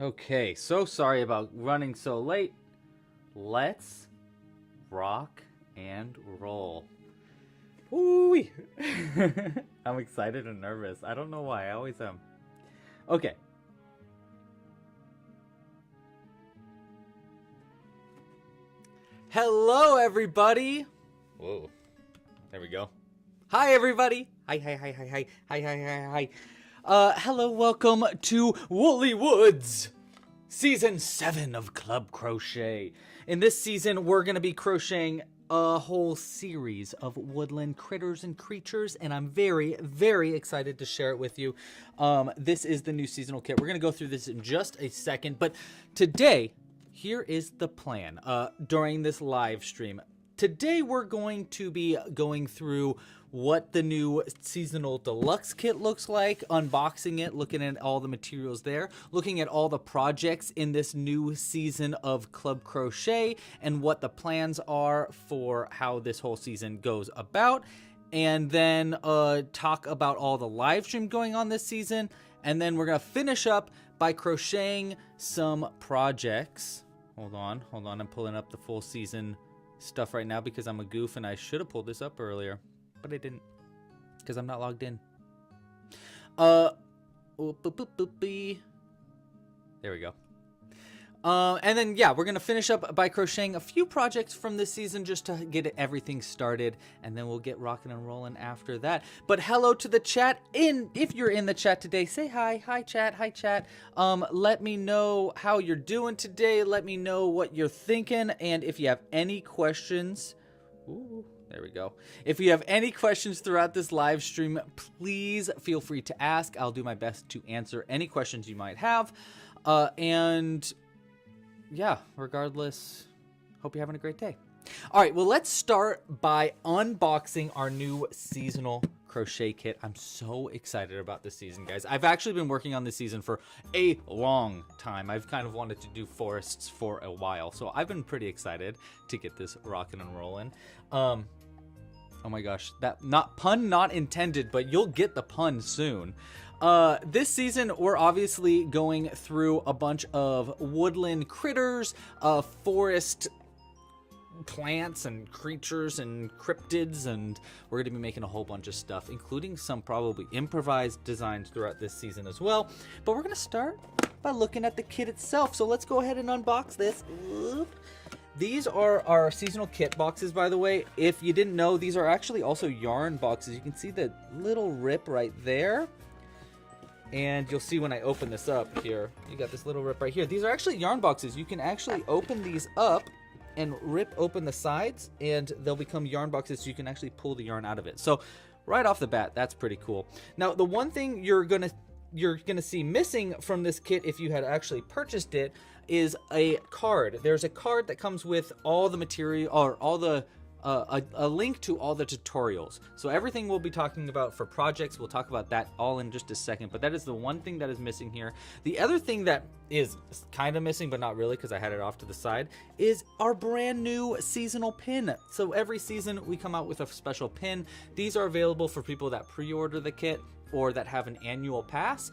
Okay, so sorry about running so late. Let's rock and roll. Ooh-wee. I'm excited and nervous. I don't know why, I always am. Okay. Hello, everybody. Whoa. There we go. Hi, everybody. Hi. Hello, welcome to Woolly Woods, Season 7 of Club Crochet. In this season, we're going to be crocheting a whole series of woodland critters and creatures, and I'm very, very excited to share it with you. This is the new seasonal kit. We're going to go through this in just a second, but today, here is the plan during this live stream. Today, we're going to be going through what the new seasonal deluxe kit looks like, unboxing it, looking at all the materials there, looking at all the projects in this new season of Club Crochet and what the plans are for how this whole season goes about, and then talk about all the live stream going on this season, and then we're gonna finish up by crocheting some projects. Hold on, I'm pulling up the full season stuff right now because I'm a goof and I should have pulled this up earlier, but I didn't because I'm not logged in. There we go. And then, yeah, we're going to finish up by crocheting a few projects from this season just to get everything started, and then we'll get rocking and rolling after that. But hello to the chat. If you're in the chat today, say hi. Hi, chat. Hi, chat. Let me know how you're doing today. Let me know what you're thinking, and if you have any questions... Ooh, there we go. If you have any questions throughout this live stream, please feel free to ask. I'll do my best to answer any questions you might have. And... yeah, regardless, hope you're having a great day. All right, well, let's start by unboxing our new seasonal crochet kit. I'm so excited about this season, guys. I've actually been working on this season for a long time. I've kind of wanted to do forests for a while, so I've been pretty excited to get this rocking and rolling. Oh my gosh, that pun not intended, but you'll get the pun soon. This season, we're obviously going through a bunch of woodland critters, forest plants and creatures and cryptids, and we're going to be making a whole bunch of stuff, including some probably improvised designs throughout this season as well. But we're going to start by looking at the kit itself. So let's go ahead and unbox this. These are our seasonal kit boxes, by the way. If you didn't know, these are actually also yarn boxes. You can see the little rip right there. And you'll see when I open this up here, you got this little rip right here. These are actually yarn boxes. You can actually open these up and rip open the sides, and they'll become yarn boxes, so you can actually pull the yarn out of it. So right off the bat, that's pretty cool. Now, the one thing you're gonna see missing from this kit, if you had actually purchased it, is a card. There's a card that comes with all the material, or all the a link to all the tutorials. So everything we'll be talking about for projects, we'll talk about that all in just a second, but that is the one thing that is missing here. The other thing that is kind of missing, but not really because I had it off to the side, is our brand new seasonal pin. So every season we come out with a special pin. These are available for people that pre-order the kit or that have an annual pass.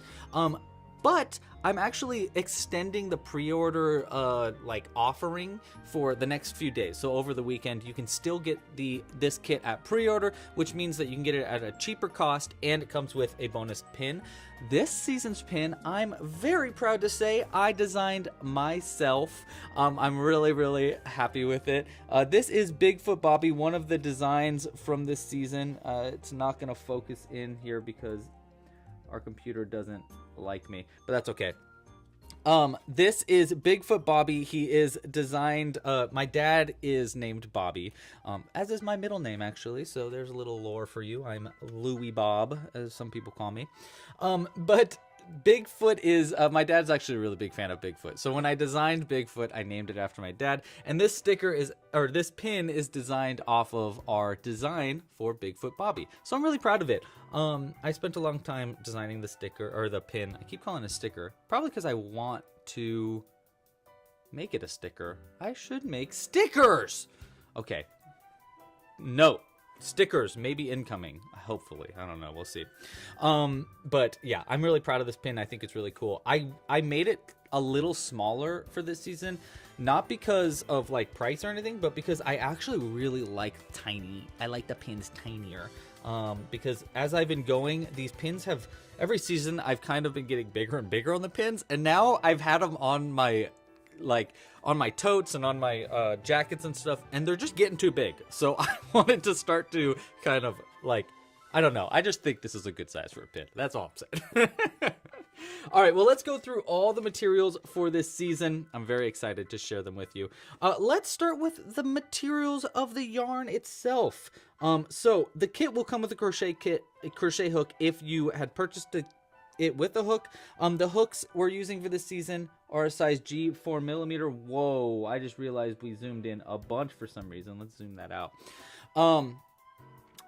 But I'm actually extending the pre-order offering for the next few days. So over the weekend, you can still get this kit at pre-order, which means that you can get it at a cheaper cost, and it comes with a bonus pin. This season's pin, I'm very proud to say I designed myself. I'm really, really happy with it. This is Bigfoot Bobby, one of the designs from this season. It's not going to focus in here because our computer doesn't like me, but that's okay. This is Bigfoot Bobby. He is designed, my dad is named Bobby, as is my middle name actually, so there's a little lore for you. I'm Louie Bob, as some people call me. But Bigfoot is, my dad's actually a really big fan of Bigfoot. So when I designed Bigfoot, I named it after my dad. And this sticker is, or this pin is designed off of our design for Bigfoot Bobby. So I'm really proud of it. I spent a long time designing the sticker, or the pin. I keep calling it a sticker, probably because I want to make it a sticker. I should make stickers. Okay. No. Stickers maybe incoming, hopefully. I don't know, we'll see. But yeah, I'm really proud of this pin. I think it's really cool. I made it a little smaller for this season, not because of like price or anything, but because I actually really like tiny. I like the pins tinier. Because as I've been going, these pins have, every season I've kind of been getting bigger and bigger on the pins, and now I've had them on my, like, on my totes and on my jackets and stuff, and they're just getting too big. So I wanted to start to kind of like, I don't know, I just think this is a good size for a pin. That's all I'm saying. All right, well, let's go through all the materials for this season. I'm very excited to share them with you. Let's start with the materials of the yarn itself. So the kit will come with a crochet hook if you had purchased it with a hook. The hooks we're using for this season are a size G 4mm. Whoa, I just realized we zoomed in a bunch for some reason. Let's zoom that out.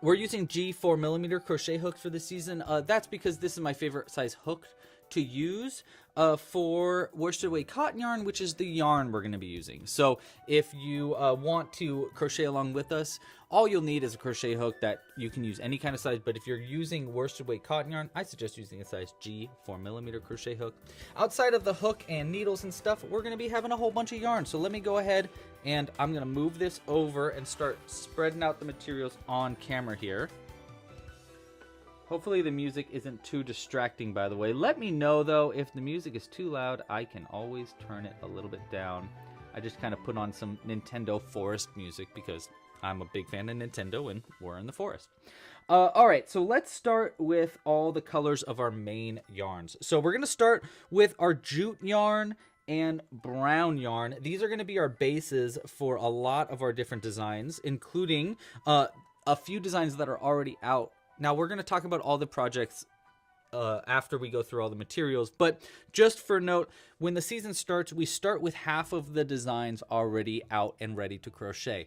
We're using G 4mm crochet hooks for this season. That's because this is my favorite size hook to use for worsted weight cotton yarn, which is the yarn we're going to be using. So if you want to crochet along with us, all you'll need is a crochet hook that you can use any kind of size, but if you're using worsted weight cotton yarn, I suggest using a size G 4mm crochet hook. Outside of the hook and needles and stuff, we're going to be having a whole bunch of yarn. So let me go ahead and I'm going to move this over and start spreading out the materials on camera here. Hopefully the music isn't too distracting, by the way. Let me know, though, if the music is too loud. I can always turn it a little bit down. I just kind of put on some Nintendo Forest music because I'm a big fan of Nintendo and we're in the forest. All right, so let's start with all the colors of our main yarns. So we're going to start with our jute yarn and brown yarn. These are going to be our bases for a lot of our different designs, including a few designs that are already out. Now, we're going to talk about all the projects after we go through all the materials, but just for note, when the season starts, we start with half of the designs already out and ready to crochet.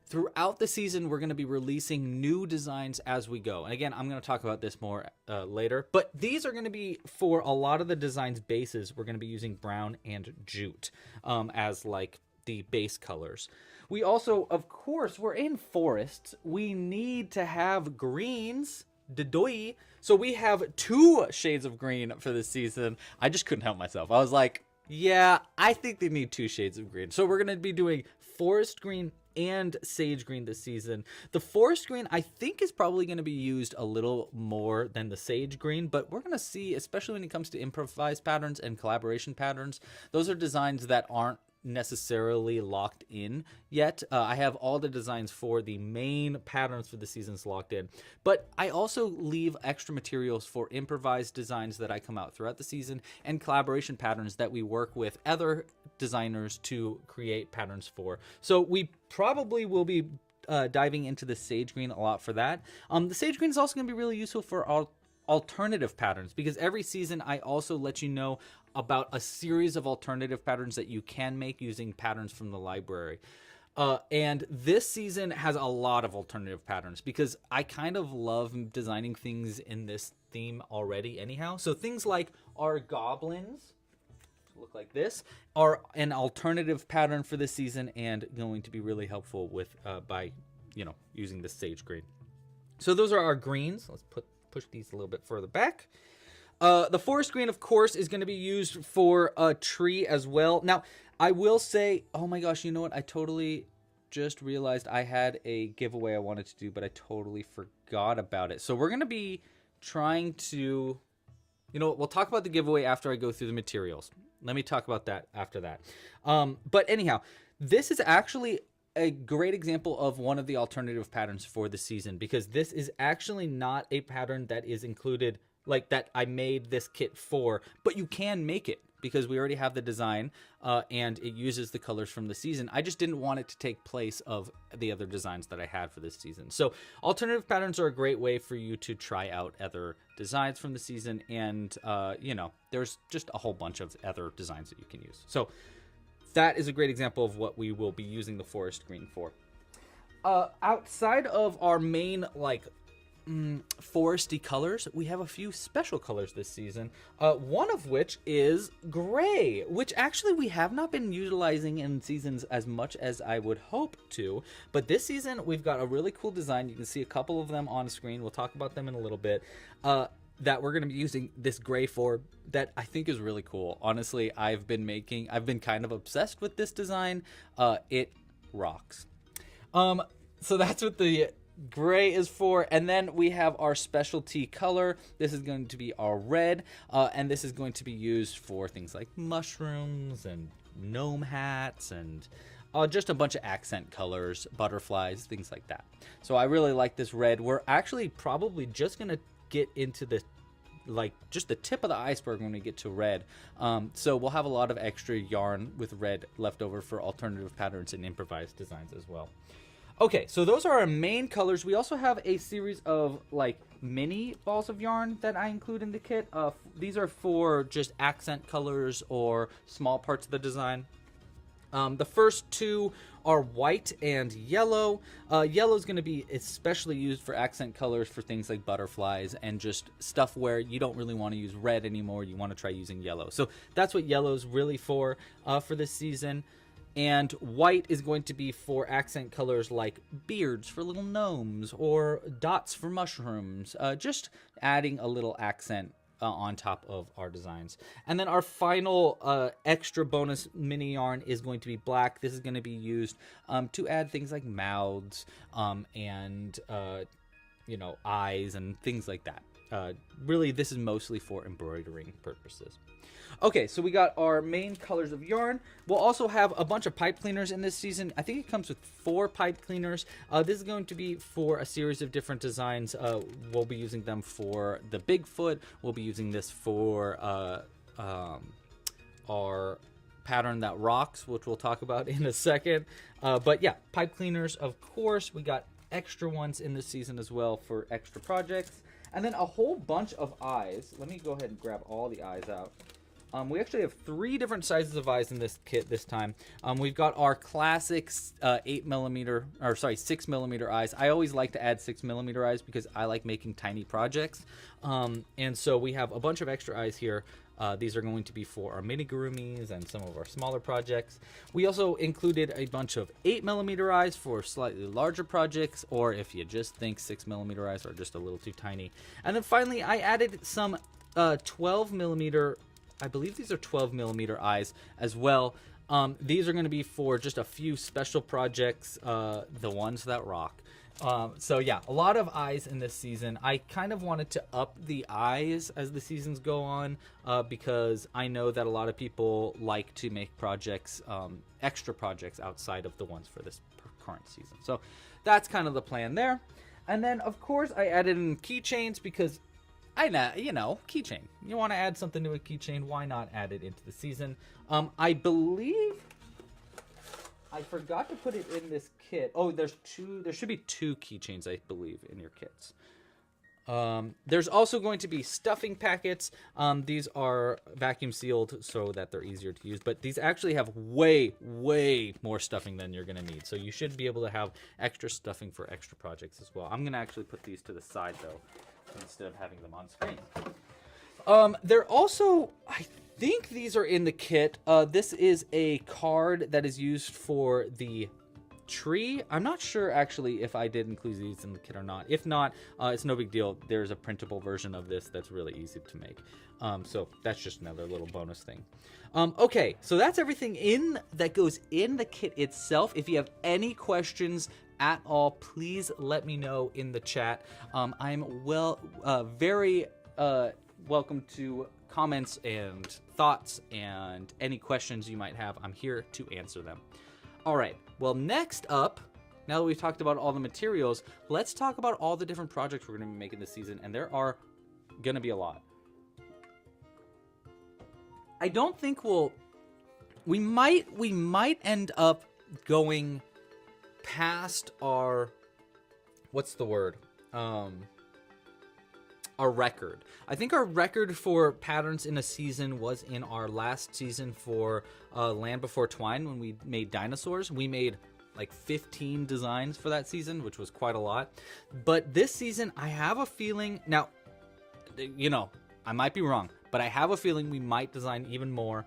Throughout the season, we're going to be releasing new designs as we go. And again, I'm going to talk about this more later, but these are going to be for a lot of the designs bases. We're going to be using brown and jute as like the base colors. We also, of course, we're in forests. We need to have greens. So we have 2 shades of green for this season. I just couldn't help myself. I was like, yeah, I think they need 2 shades of green. So we're going to be doing forest green and sage green this season. The forest green, I think, is probably going to be used a little more than the sage green, but we're going to see, especially when it comes to improvised patterns and collaboration patterns, those are designs that aren't necessarily locked in yet. I have all the designs for the main patterns for the seasons locked in, but I also leave extra materials for improvised designs that I come out throughout the season and collaboration patterns that we work with other designers to create patterns for. So we probably will be diving into the sage green a lot for that. The sage green is also going to be really useful for alternative patterns, because every season I also let you know about a series of alternative patterns that you can make using patterns from the library. And this season has a lot of alternative patterns because I kind of love designing things in this theme already anyhow. So things like our goblins look like this are an alternative pattern for this season and going to be really helpful with by using the sage green. So those are our greens. Let's push these a little bit further back. The forest green, of course, is going to be used for a tree as well. Now, I will say, oh my gosh, you know what? I totally just realized I had a giveaway I wanted to do, but I totally forgot about it. So we're going to be trying to, we'll talk about the giveaway after I go through the materials. Let me talk about that after that. But anyhow, this is actually a great example of one of the alternative patterns for the season, because this is actually not a pattern that is included like that I made this kit for, but you can make it because we already have the design and it uses the colors from the season. I just didn't want it to take place of the other designs that I had for this season. So alternative patterns are a great way for you to try out other designs from the season. And, there's just a whole bunch of other designs that you can use. So that is a great example of what we will be using the forest green for. Outside of our main, foresty colors, we have a few special colors this season. One of which is gray, which actually we have not been utilizing in seasons as much as I would hope to. But this season, we've got a really cool design. You can see a couple of them on screen. We'll talk about them in a little bit. That we're going to be using this gray for, that I think is really cool. Honestly, I've been kind of obsessed with this design. It rocks. So that's what the gray is for. And then we have our specialty color. This is going to be our red, and this is going to be used for things like mushrooms and gnome hats and just a bunch of accent colors, butterflies, things like that. So I really like this red. We're actually probably just going to get into the just the tip of the iceberg when we get to red. So we'll have a lot of extra yarn with red left over for alternative patterns and improvised designs as well. Okay, so those are our main colors. We also have a series of like mini balls of yarn that I include in the kit. These are for just accent colors or small parts of the design. The first two are white and yellow. Yellow is going to be especially used for accent colors for things like butterflies and just stuff where you don't really want to use red anymore. You want to try using yellow. So that's what yellow is really for this season. And white is going to be for accent colors like beards for little gnomes or dots for mushrooms. Just adding a little accent on top of our designs. And then our final extra bonus mini yarn is going to be black. This is going to be used to add things like mouths and eyes and things like that. Really, this is mostly for embroidering purposes. Okay, so we got our main colors of yarn. We'll also have a bunch of pipe cleaners in this season. I think it comes with 4 pipe cleaners. This is going to be for a series of different designs. We'll be using them for the Bigfoot. We'll be using this for our pattern that rocks, which we'll talk about in a second. But yeah, pipe cleaners, of course. We got extra ones in this season as well for extra projects. And then a whole bunch of eyes. Let me go ahead and grab all the eyes out. We actually have 3 different sizes of eyes in this kit this time. We've got our classic 6mm eyes. I always like to add 6mm eyes because I like making tiny projects. And so we have a bunch of extra eyes here. These are going to be for our Amigurumis and some of our smaller projects. We also included a bunch of 8mm eyes for slightly larger projects, or if you just think 6mm eyes are just a little too tiny. And then finally, I added some 12mm. I believe these are 12mm eyes as well. These are going to be for just a few special projects, the ones that rock. So yeah, a lot of eyes in this season. I kind of wanted to up the eyes as the seasons go on because I know that a lot of people like to make projects, extra projects outside of the ones for this current season. So that's kind of the plan there. And then, of course, I added in keychains because keychain. You want to add something to a keychain, why not add it into the season? I believe I forgot to put it in this kit. Oh, there should be 2 keychains, I believe, in your kits. There's also going to be stuffing packets. These are vacuum sealed so that they're easier to use, but these actually have way more stuffing than you're going to need. So you should be able to have extra stuffing for extra projects as well. I'm going to actually put these to the side though, instead of having them on screen. They're also, I think these are in the kit. This is a card that is used for the tree. I'm not sure actually if I did include these in the kit or not. If not, it's no big deal. There's a printable version of this that's really easy to make. So that's just another little bonus thing. Okay, so that's everything that goes in the kit itself. If you have any questions at all, please let me know in the chat. I'm very welcome to comments and thoughts and any questions you might have. I'm here to answer them. All right, well, next up, now that we've talked about all the materials, let's talk about all the different projects we're going to be making this season, and there are going to be a lot. I don't think we might end up going past our, what's the word? Our record. I think our record for patterns in a season was in our last season for Land Before Twine when we made dinosaurs. We made like 15 designs for that season, which was quite a lot. But this season, I have a feeling, now, you know, I might be wrong, but I have a feeling we might design even more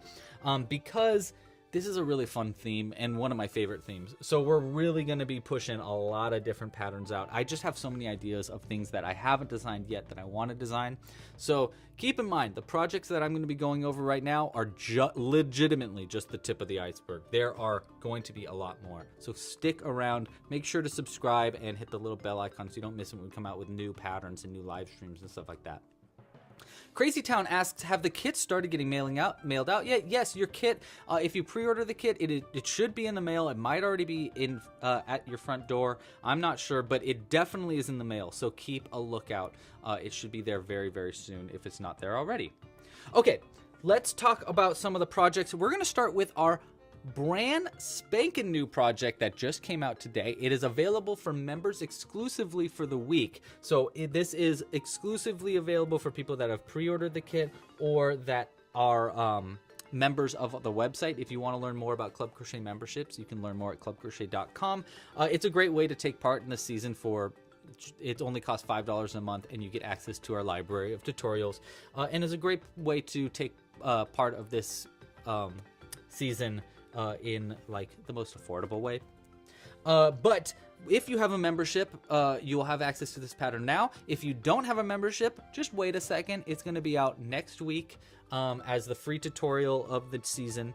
because this is a really fun theme and one of my favorite themes. So we're really going to be pushing a lot of different patterns out. I just have so many ideas of things that I haven't designed yet that I want to design. So keep in mind, the projects that I'm going to be going over right now are legitimately just the tip of the iceberg. There are going to be a lot more. So stick around, make sure to subscribe and hit the little bell icon so you don't miss it when we come out with new patterns and new live streams and stuff like that. Crazy Town asks, have the kits started getting mailed out yet? Yes, your kit, if you pre-order the kit, it should be in the mail. It might already be in at your front door. I'm not sure, but it definitely is in the mail, so keep a lookout. It should be there very, very soon if it's not there already. Okay, let's talk about some of the projects. We're going to start with our brand spanking new project that just came out today. It is available for members exclusively for the week. So this is exclusively available for people that have pre-ordered the kit or that are members of the website. If you want to learn more about Club Crochet memberships, you can learn more at clubcrochet.com. It's a great way to take part in the season for it only costs $5 a month, and you get access to our library of tutorials, and is a great way to take part of this season in like the most affordable way. But if you have a membership, you will have access to this pattern now. If you don't have a membership, just wait a second. It's going to be out next week as the free tutorial of the season.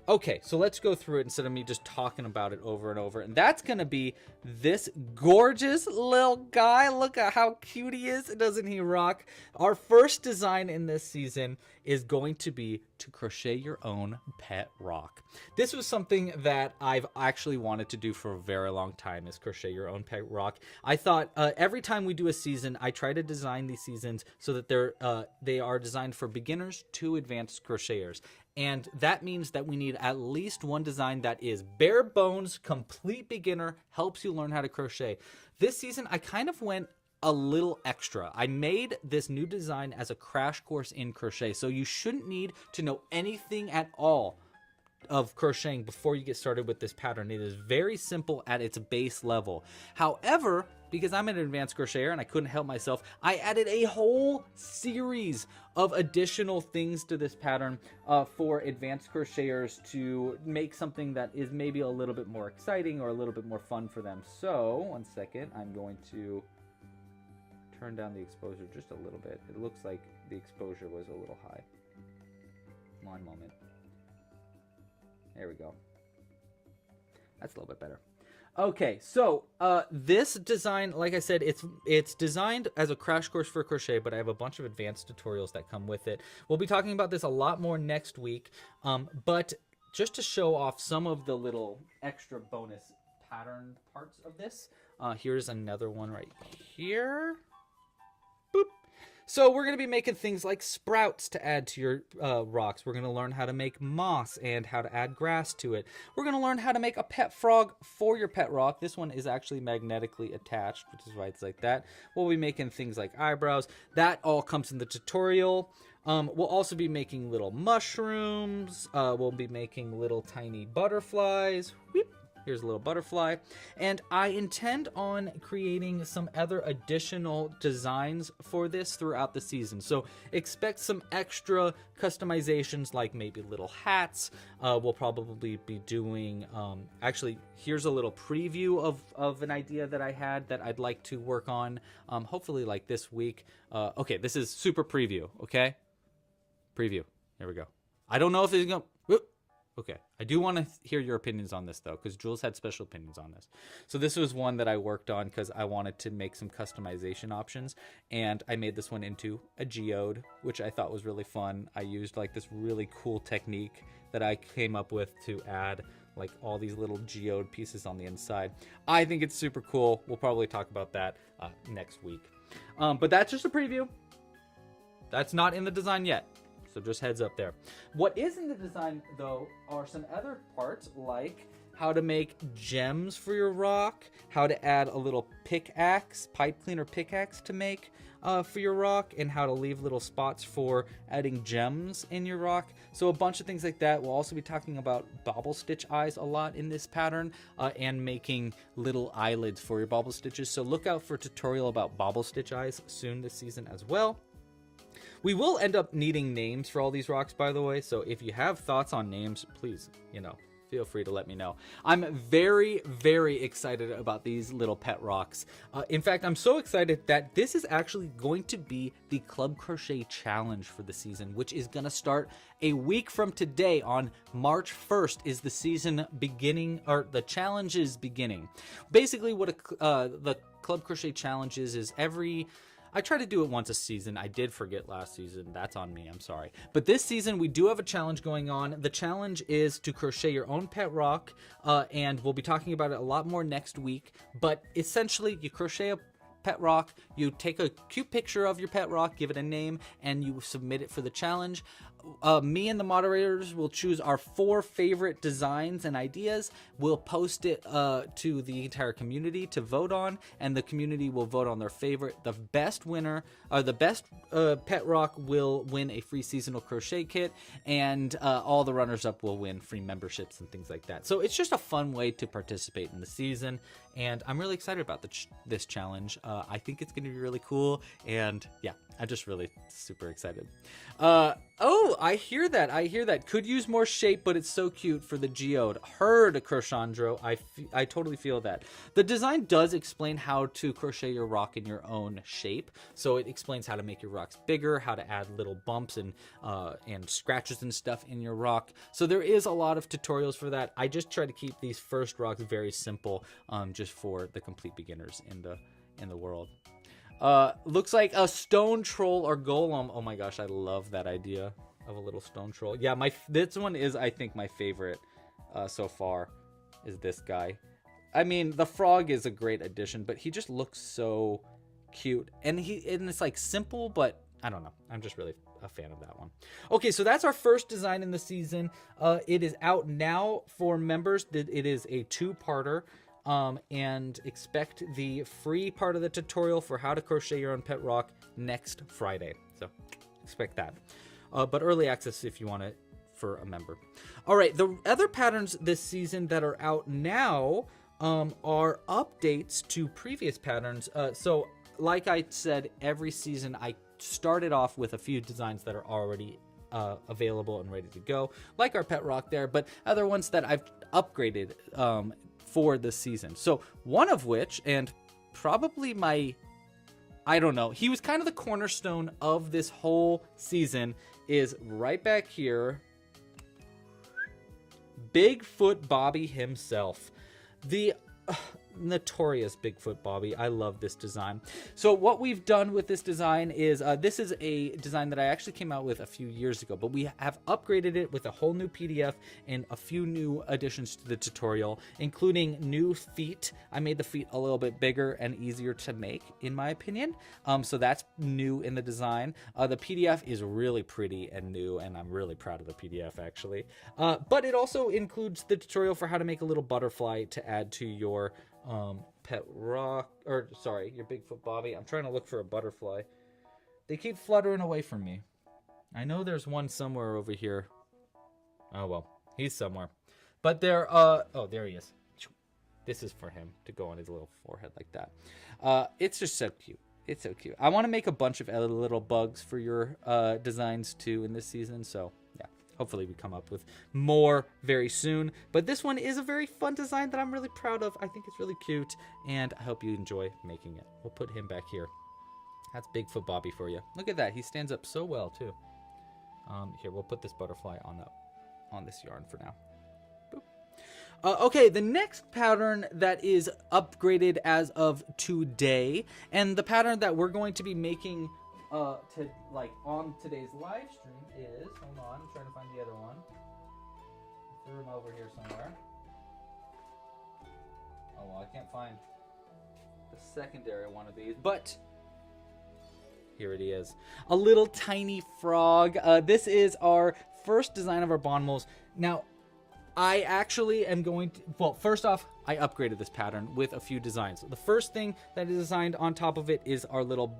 Okay, so let's go through it instead of me just talking about it over and over. And that's going to be this gorgeous little guy. Look at how cute he is. Doesn't he rock? Our first design in this season is going to be to crochet your own pet rock. This was something that I've actually wanted to do for a very long time, is crochet your own pet rock. I thought every time we do a season, I try to design these seasons so that they are designed for beginners to advanced crocheters. And that means that we need at least one design that is bare bones, complete beginner, helps you learn how to crochet. This season, I kind of went a little extra. I made this new design as a crash course in crochet. So you shouldn't need to know anything at all of crocheting before you get started with this pattern. It is very simple at its base level. However, because I'm an advanced crocheter and I couldn't help myself, I added a whole series of additional things to this pattern for advanced crocheters to make something that is maybe a little bit more exciting or a little bit more fun for them. So, one second, I'm going to turn down the exposure just a little bit. It looks like the exposure was a little high. One moment. There we go. That's a little bit better. Okay, so this design, like I said, it's designed as a crash course for crochet, but I have a bunch of advanced tutorials that come with it. We'll be talking about this a lot more next week, but just to show off some of the little extra bonus pattern parts of this, here's another one right here. Boop. So we're going to be making things like sprouts to add to your rocks. We're going to learn how to make moss and how to add grass to it. We're going to learn how to make a pet frog for your pet rock. This one is actually magnetically attached, which is why it's like that. We'll be making things like eyebrows. That all comes in the tutorial. We'll also be making little mushrooms. We'll be making little tiny butterflies. Whoop. Here's a little butterfly. And I intend on creating some other additional designs for this throughout the season. So expect some extra customizations, like maybe little hats. We'll probably be doing, actually, here's a little preview of an idea that I had that I'd like to work on, hopefully like this week. Okay, this is super preview, okay? Preview. Here we go. I don't know if it's going to... Okay, I do want to hear your opinions on this, though, because Jules had special opinions on this. So this was one that I worked on because I wanted to make some customization options, and I made this one into a geode, which I thought was really fun. I used like this really cool technique that I came up with to add like all these little geode pieces on the inside. I think it's super cool. We'll probably talk about that next week. But that's just a preview. That's not in the design yet. So just heads up there. What is in the design, though, are some other parts, like how to make gems for your rock, how to add a little pickaxe, pipe cleaner pickaxe to make for your rock, and how to leave little spots for adding gems in your rock. So a bunch of things like that. We'll also be talking about bobble stitch eyes a lot in this pattern, and making little eyelids for your bobble stitches. So look out for a tutorial about bobble stitch eyes soon this season as well. We will end up needing names for all these rocks, by the way. So if you have thoughts on names, please, feel free to let me know. I'm very, very excited about these little pet rocks. In fact, I'm so excited that this is actually going to be the Club Crochet Challenge for the season, which is going to start a week from today. On March 1st is the season beginning, or the challenge is beginning. Basically, what the Club Crochet Challenge is I try to do it once a season. I did forget last season. That's on me. I'm sorry. But this season, we do have a challenge going on. The challenge is to crochet your own pet rock, and we'll be talking about it a lot more next week. But essentially, you crochet a pet rock, you take a cute picture of your pet rock, give it a name, and you submit it for the challenge. Me and the moderators will choose our 4 favorite designs and ideas. We'll post it to the entire community to vote on, and the community will vote on their favorite. The best winner, or the best pet rock, will win a free seasonal crochet kit, and all the runners-up will win free memberships and things like that. So it's just a fun way to participate in the season, and I'm really excited about this challenge. I think it's going to be really cool, and yeah, I'm just really super excited. Oh, I hear that. Could use more shape, but it's so cute for the geode. Heard, Crochandro. I totally feel that. The design does explain how to crochet your rock in your own shape. So it explains how to make your rocks bigger, how to add little bumps and scratches and stuff in your rock. So there is a lot of tutorials for that. I just try to keep these first rocks very simple, just for the complete beginners in the world. Looks like a stone troll or golem. Oh my gosh, I love that idea of a little stone troll. Yeah, this one is, I think, my favorite so far, is this guy. I mean, the frog is a great addition, but he just looks so cute. And it's like simple, but I don't know. I'm just really a fan of that one. Okay, so that's our first design in the season. It is out now for members. It is a 2-parter. And expect the free part of the tutorial for how to crochet your own pet rock next Friday. So expect that. But early access if you want it for a member. All right, the other patterns this season that are out now are updates to previous patterns. So like I said, every season I started off with a few designs that are already available and ready to go, like our pet rock there, but other ones that I've upgraded for this season. So one of which, and probably I don't know, he was kind of the cornerstone of this whole season, is right back here. Bigfoot Bobby himself. The notorious Bigfoot Bobby. I love this design. So what we've done with this design is, this is a design that I actually came out with a few years ago, but we have upgraded it with a whole new PDF and a few new additions to the tutorial, including new feet. I made the feet a little bit bigger and easier to make, in my opinion. So that's new in the design. The PDF is really pretty and new, and I'm really proud of the PDF actually. But it also includes the tutorial for how to make a little butterfly to add to your pet rock, or sorry, your Bigfoot Bobby. I'm trying to look for a butterfly. They keep fluttering away from me. I know there's one somewhere over here. Oh well, he's somewhere. But oh, there he is. This is for him to go on his little forehead like that. It's just so cute. It's so cute. I want to make a bunch of other little bugs for your designs too in this season, so yeah. Hopefully we come up with more very soon. But this one is a very fun design that I'm really proud of. I think it's really cute, and I hope you enjoy making it. We'll put him back here. That's Bigfoot Bobby for you. Look at that. He stands up so well, too. Here, we'll put this butterfly on this yarn for now. Boop. Okay, the next pattern that is upgraded as of today, and the pattern that we're going to be making on today's live stream is, hold on, I'm trying to find the other one. I threw him over here somewhere. Oh well, I can't find the secondary one of these, but here it is. A little tiny frog. This is our first design of our bond moles. Now, I actually am going to, well, first off, I upgraded this pattern with a few designs. The first thing that is designed on top of it is our little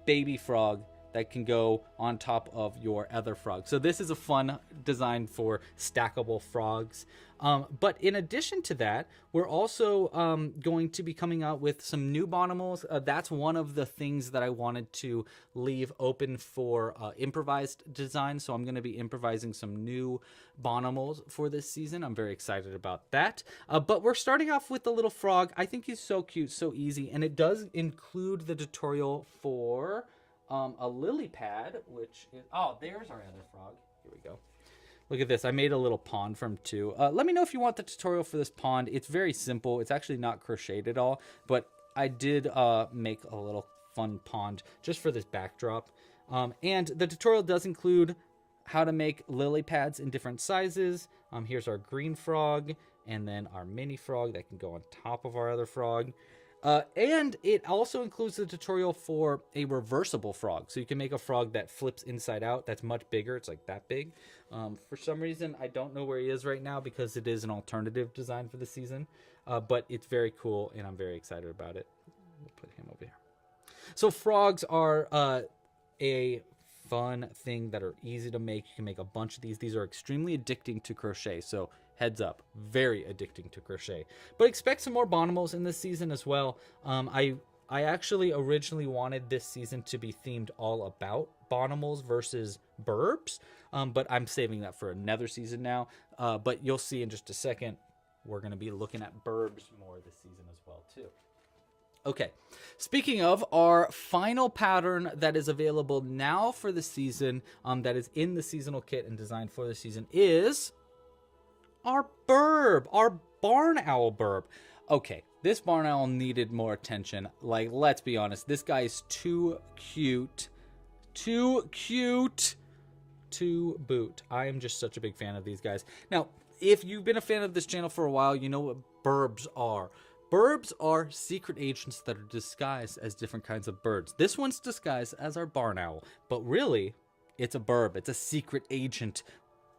baby frog that can go on top of your other frog. So this is a fun design for stackable frogs. But in addition to that, we're also going to be coming out with some new bonimals. That's one of the things that I wanted to leave open for improvised design. So I'm going to be improvising some new bonimals for this season. I'm very excited about that. But we're starting off with the little frog. I think he's so cute, so easy. And it does include the tutorial for a lily pad, which is, oh, there's our other frog. Here we go. Look at this. I made a little pond from 2. Let me know if you want the tutorial for this pond. It's very simple. It's actually not crocheted at all, but I did make a little fun pond just for this backdrop. And the tutorial does include how to make lily pads in different sizes. Here's our green frog, and then our mini frog that can go on top of our other frog. And it also includes the tutorial for a reversible frog. So you can make a frog that flips inside out. That's much bigger. It's like that big. For some reason, I don't know where he is right now because it is an alternative design for the season. But it's very cool, and I'm very excited about it. We'll put him over here. So frogs are a fun thing that are easy to make. You can make a bunch of these. These are extremely addicting to crochet. So heads up, very addicting to crochet. But expect some more bonimals in this season as well. I actually originally wanted this season to be themed all about bonimals versus burbs, but I'm saving that for another season now. But you'll see in just a second, we're going to be looking at burbs more this season as well too. Okay, speaking of, our final pattern that is available now for the season, that is in the seasonal kit and designed for the season, is our burb, our barn owl burb. Okay, this barn owl needed more attention. Like, let's be honest, this guy is too cute. Too cute to boot. I am just such a big fan of these guys. Now, if you've been a fan of this channel for a while, you know what burbs are. Burbs are secret agents that are disguised as different kinds of birds. This one's disguised as our barn owl, but really, it's a burb. It's a secret agent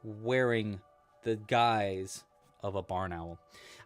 wearing the guise of a barn owl.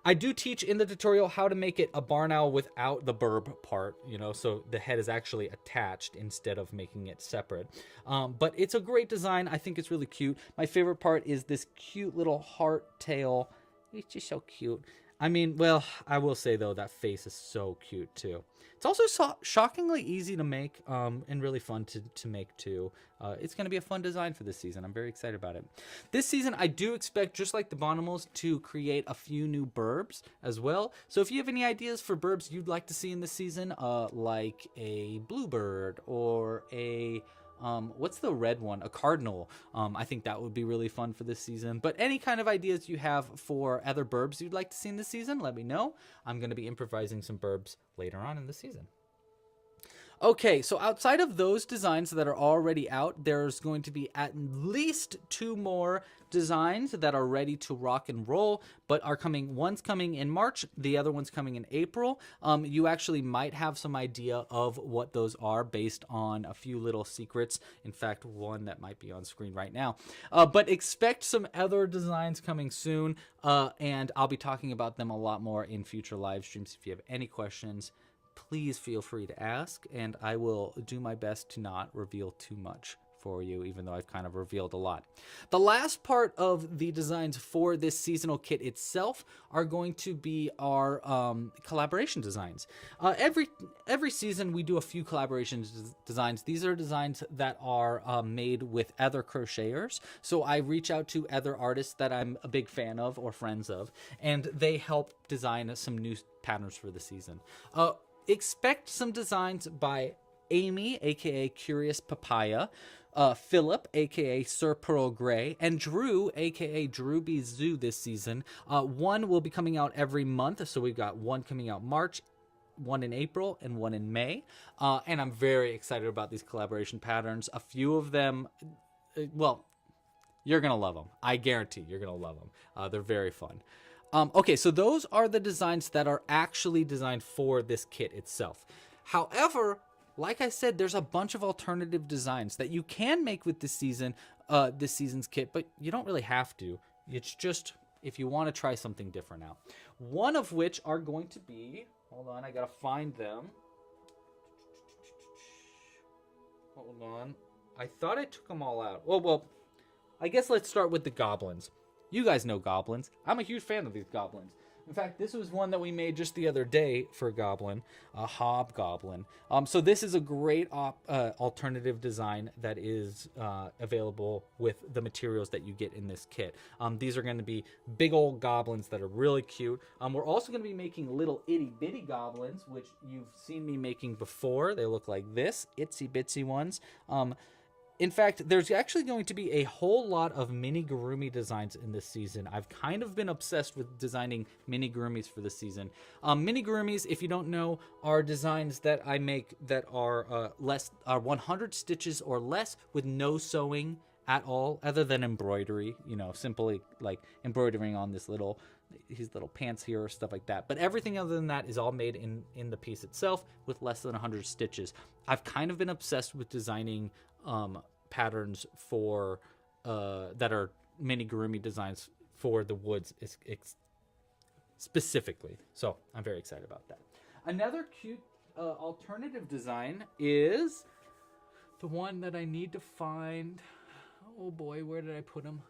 I do teach in the tutorial how to make it a barn owl without the burb part, you know, so the head is actually attached instead of making it separate. But it's a great design. I think it's really cute. My favorite part is this cute little heart tail. It's just so cute. I mean, well, I will say, though, that face is so cute, too. It's also shockingly easy to make and really fun to make, too. It's going to be a fun design for this season. I'm very excited about it. This season, I do expect, just like the bonimals, to create a few new burbs as well. So if you have any ideas for burbs you'd like to see in this season, like a bluebird or a... what's the red one? A cardinal. I think that would be really fun for this season. But any kind of ideas you have for other burbs you'd like to see in this season, let me know. I'm going to be improvising some burbs later on in the season. Okay, so outside of those designs that are already out, there's going to be at least 2 more designs that are ready to rock and roll, but are coming. One's coming in March, the other one's coming in April. You actually might have some idea of what those are based on a few little secrets. In fact, one that might be on screen right now. But expect some other designs coming soon, and I'll be talking about them a lot more in future live streams. If you have any questions, please feel free to ask, and I will do my best to not reveal too much for you, even though I've kind of revealed a lot. The last part of the designs for this seasonal kit itself are going to be our collaboration designs. Every season we do a few collaboration designs. These are designs that are made with other crocheters. So I reach out to other artists that I'm a big fan of or friends of, and they help design some new patterns for the season. Expect some designs by Amy, aka Curious Papaya, Philip, aka Sir Pearl Grey, and Drew, aka Drewby Zoo this season. One will be coming out every month, so we've got one coming out March, one in April, and one in May. And I'm very excited about these collaboration patterns. A few of them, well, you're going to love them. I guarantee you're going to love them. They're very fun. Okay, so those are the designs that are actually designed for this kit itself. However, like I said, there's a bunch of alternative designs that you can make with this season's kit, but you don't really have to. It's just if you want to try something different out. One of which are going to be, hold on, I gotta find them. Hold on. I thought I took them all out. Well, I guess let's start with the goblins. You guys know goblins. I'm a huge fan of these goblins. In fact, this was one that we made just the other day for a goblin, a hobgoblin. So this is a great alternative design that is available with the materials that you get in this kit. These are going to be big old goblins that are really cute. We're also going to be making little itty bitty goblins, which you've seen me making before. They look like this, itsy bitsy ones. In fact, there's actually going to be a whole lot of Amigurumi designs in this season. I've kind of been obsessed with designing Amigurumis for this season. Amigurumis, if you don't know, are designs that I make that are 100 stitches or less with no sewing at all, other than embroidery. You know, simply like embroidering on these little pants here or stuff like that. But everything other than that is all made in the piece itself with less than 100 stitches. I've kind of been obsessed with designing patterns for that are Amigurumi designs for the woods specifically. So I'm very excited about that. Another cute alternative design is the one that I need to find. Oh boy, where did I put them?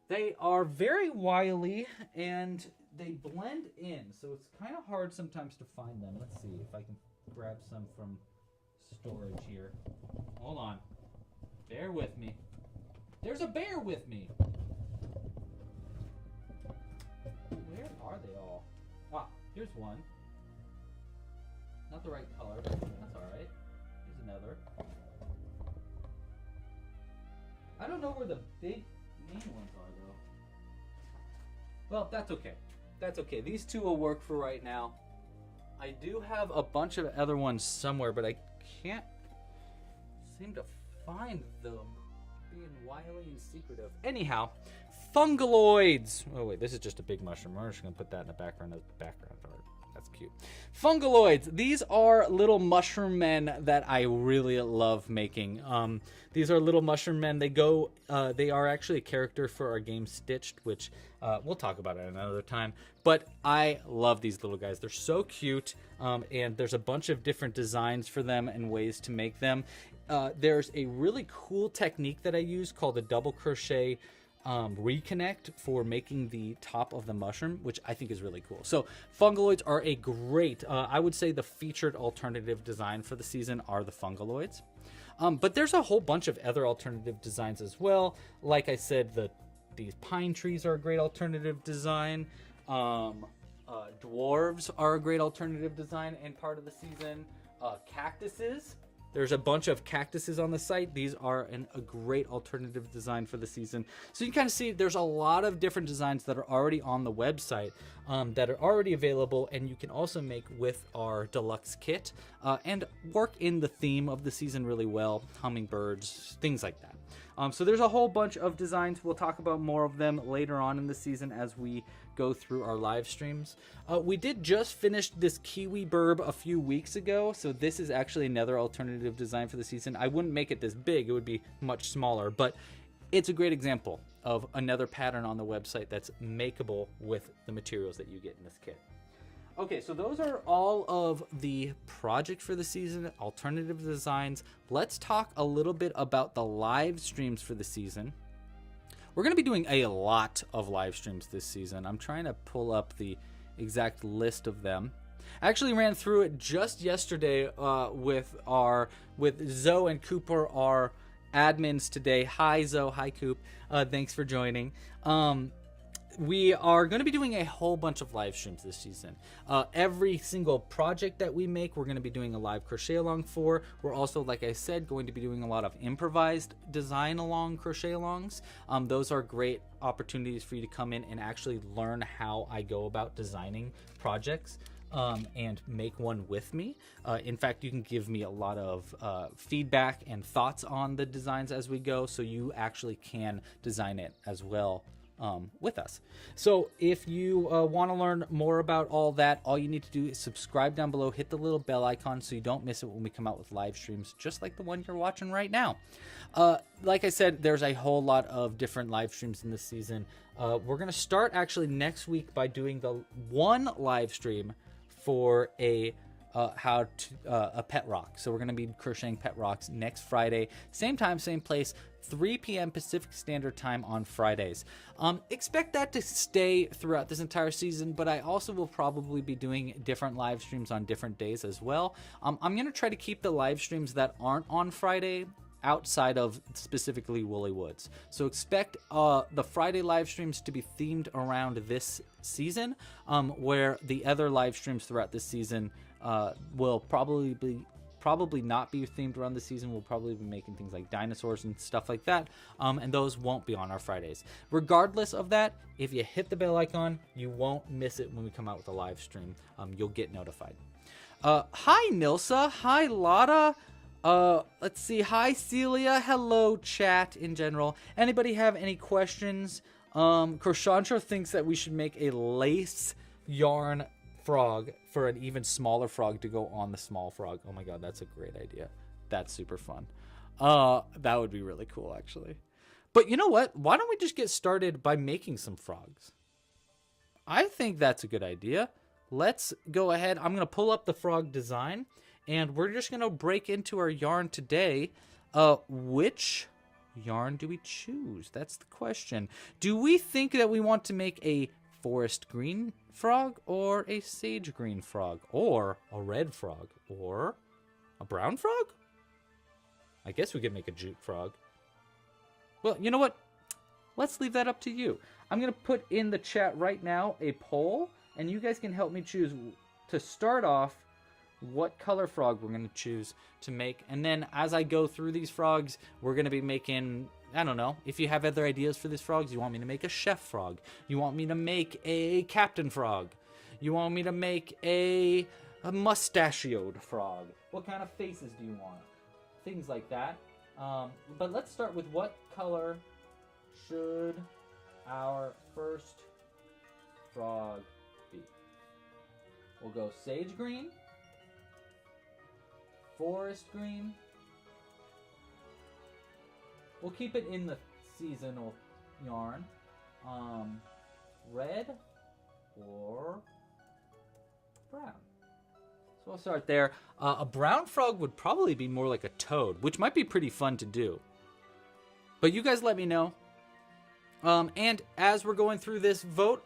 They are very wily and they blend in, so it's kind of hard sometimes to find them. Let's see if I can grab some from storage here. Hold on. Bear with me. There's a bear with me. Where are they all? Ah, here's one. Not the right color, but that's alright. Here's another. I don't know where the big main ones are, though. Well, that's okay. That's okay. These two will work for right now. I do have a bunch of other ones somewhere, but I can't seem to find them, being wily and secretive. Anyhow, fungaloids. Oh wait, this is just a big mushroom. We're just gonna put that in the background as background art. That's cute. Fungaloids. These are little mushroom men that I really love making. These are little mushroom men. They are actually a character for our game Stitched, which we'll talk about it another time. But I love these little guys. They're so cute, and there's a bunch of different designs for them and ways to make them. There's a really cool technique that I use called a double crochet reconnect for making the top of the mushroom, which I think is really cool. So fungaloids are a great, I would say the featured alternative design for the season are the fungaloids. But there's a whole bunch of other alternative designs as well. Like I said, these pine trees are a great alternative design. Dwarves are a great alternative design and part of the season. Cactuses. There's a bunch of cactuses on the site. These are a great alternative design for the season. So you can kind of see there's a lot of different designs that are already on the website that are already available, and you can also make with our deluxe kit and work in the theme of the season really well. Hummingbirds, things like that. So there's a whole bunch of designs. We'll talk about more of them later on in the season as we go through our live streams. We did just finish this kiwi burb a few weeks ago, so this is actually another alternative design for the season. I wouldn't make it this big, it would be much smaller, but it's a great example of another pattern on the website that's makeable with the materials that you get in this kit. Okay, so those are all of the projects for the season, alternative designs. Let's talk a little bit about the live streams for the season. We're going to be doing a lot of live streams this season. I'm trying to pull up the exact list of them. I actually ran through it just yesterday with Zoe and Cooper, our admins today. Hi Zoe, hi Coop. Thanks for joining. We are going to be doing a whole bunch of live streams this season. Every single project that we make, we're going to be doing a live crochet along for. We're also, like I said, going to be doing a lot of improvised design along crochet alongs. Those are great opportunities for you to come in and actually learn how I go about designing projects and make one with me. In fact, you can give me a lot of feedback and thoughts on the designs as we go, so you actually can design it as well with us. So if you want to learn more about all that, all you need to do is subscribe down below, hit the little bell icon so you don't miss it when we come out with live streams, just like the one you're watching right now. Like I said, there's a whole lot of different live streams in this season. We're going to start actually next week by doing the one live stream for a pet rock. So we're going to be crocheting pet rocks next Friday, same time, same place, 3 p.m. Pacific Standard Time on Fridays. Expect that to stay throughout this entire season, but I also will probably be doing different live streams on different days as well. I'm going to try to keep the live streams that aren't on Friday outside of specifically Woolly Woods. So expect the Friday live streams to be themed around this season, where the other live streams throughout this season will probably not be themed around the season. We'll probably be making things like dinosaurs and stuff like that, and those won't be on our Fridays. Regardless of that, if you hit the bell icon, you won't miss it when we come out with a live stream. You'll get notified. Hi Nilsa, hi Lotta, let's see, hi Celia, hello chat in general. Anybody have any questions? Crochandra thinks that we should make a lace yarn frog for an even smaller frog to go on the small frog. Oh my god, that's a great idea. That's super fun. That would be really cool actually. But you know what? Why don't we just get started by making some frogs? I think that's a good idea. Let's go ahead. I'm going to pull up the frog design and we're just going to break into our yarn today. Which yarn do we choose? That's the question. Do we think that we want to make a forest green frog or a sage green frog or a red frog or a brown frog? I guess we could make a jute frog. Well, you know what? Let's leave that up to you. I'm going to put in the chat right now a poll, and you guys can help me choose to start off what color frog we're going to choose to make. And then as I go through these frogs, we're going to be making, I don't know, if you have other ideas for these frogs, you want me to make a chef frog, you want me to make a captain frog, you want me to make a mustachioed frog, what kind of faces do you want? Things like that. But let's start with what color should our first frog be? We'll go sage green, forest green. We'll keep it in the seasonal yarn. Red or brown. So we'll start there. A brown frog would probably be more like a toad, which might be pretty fun to do. But you guys let me know. And as we're going through this vote,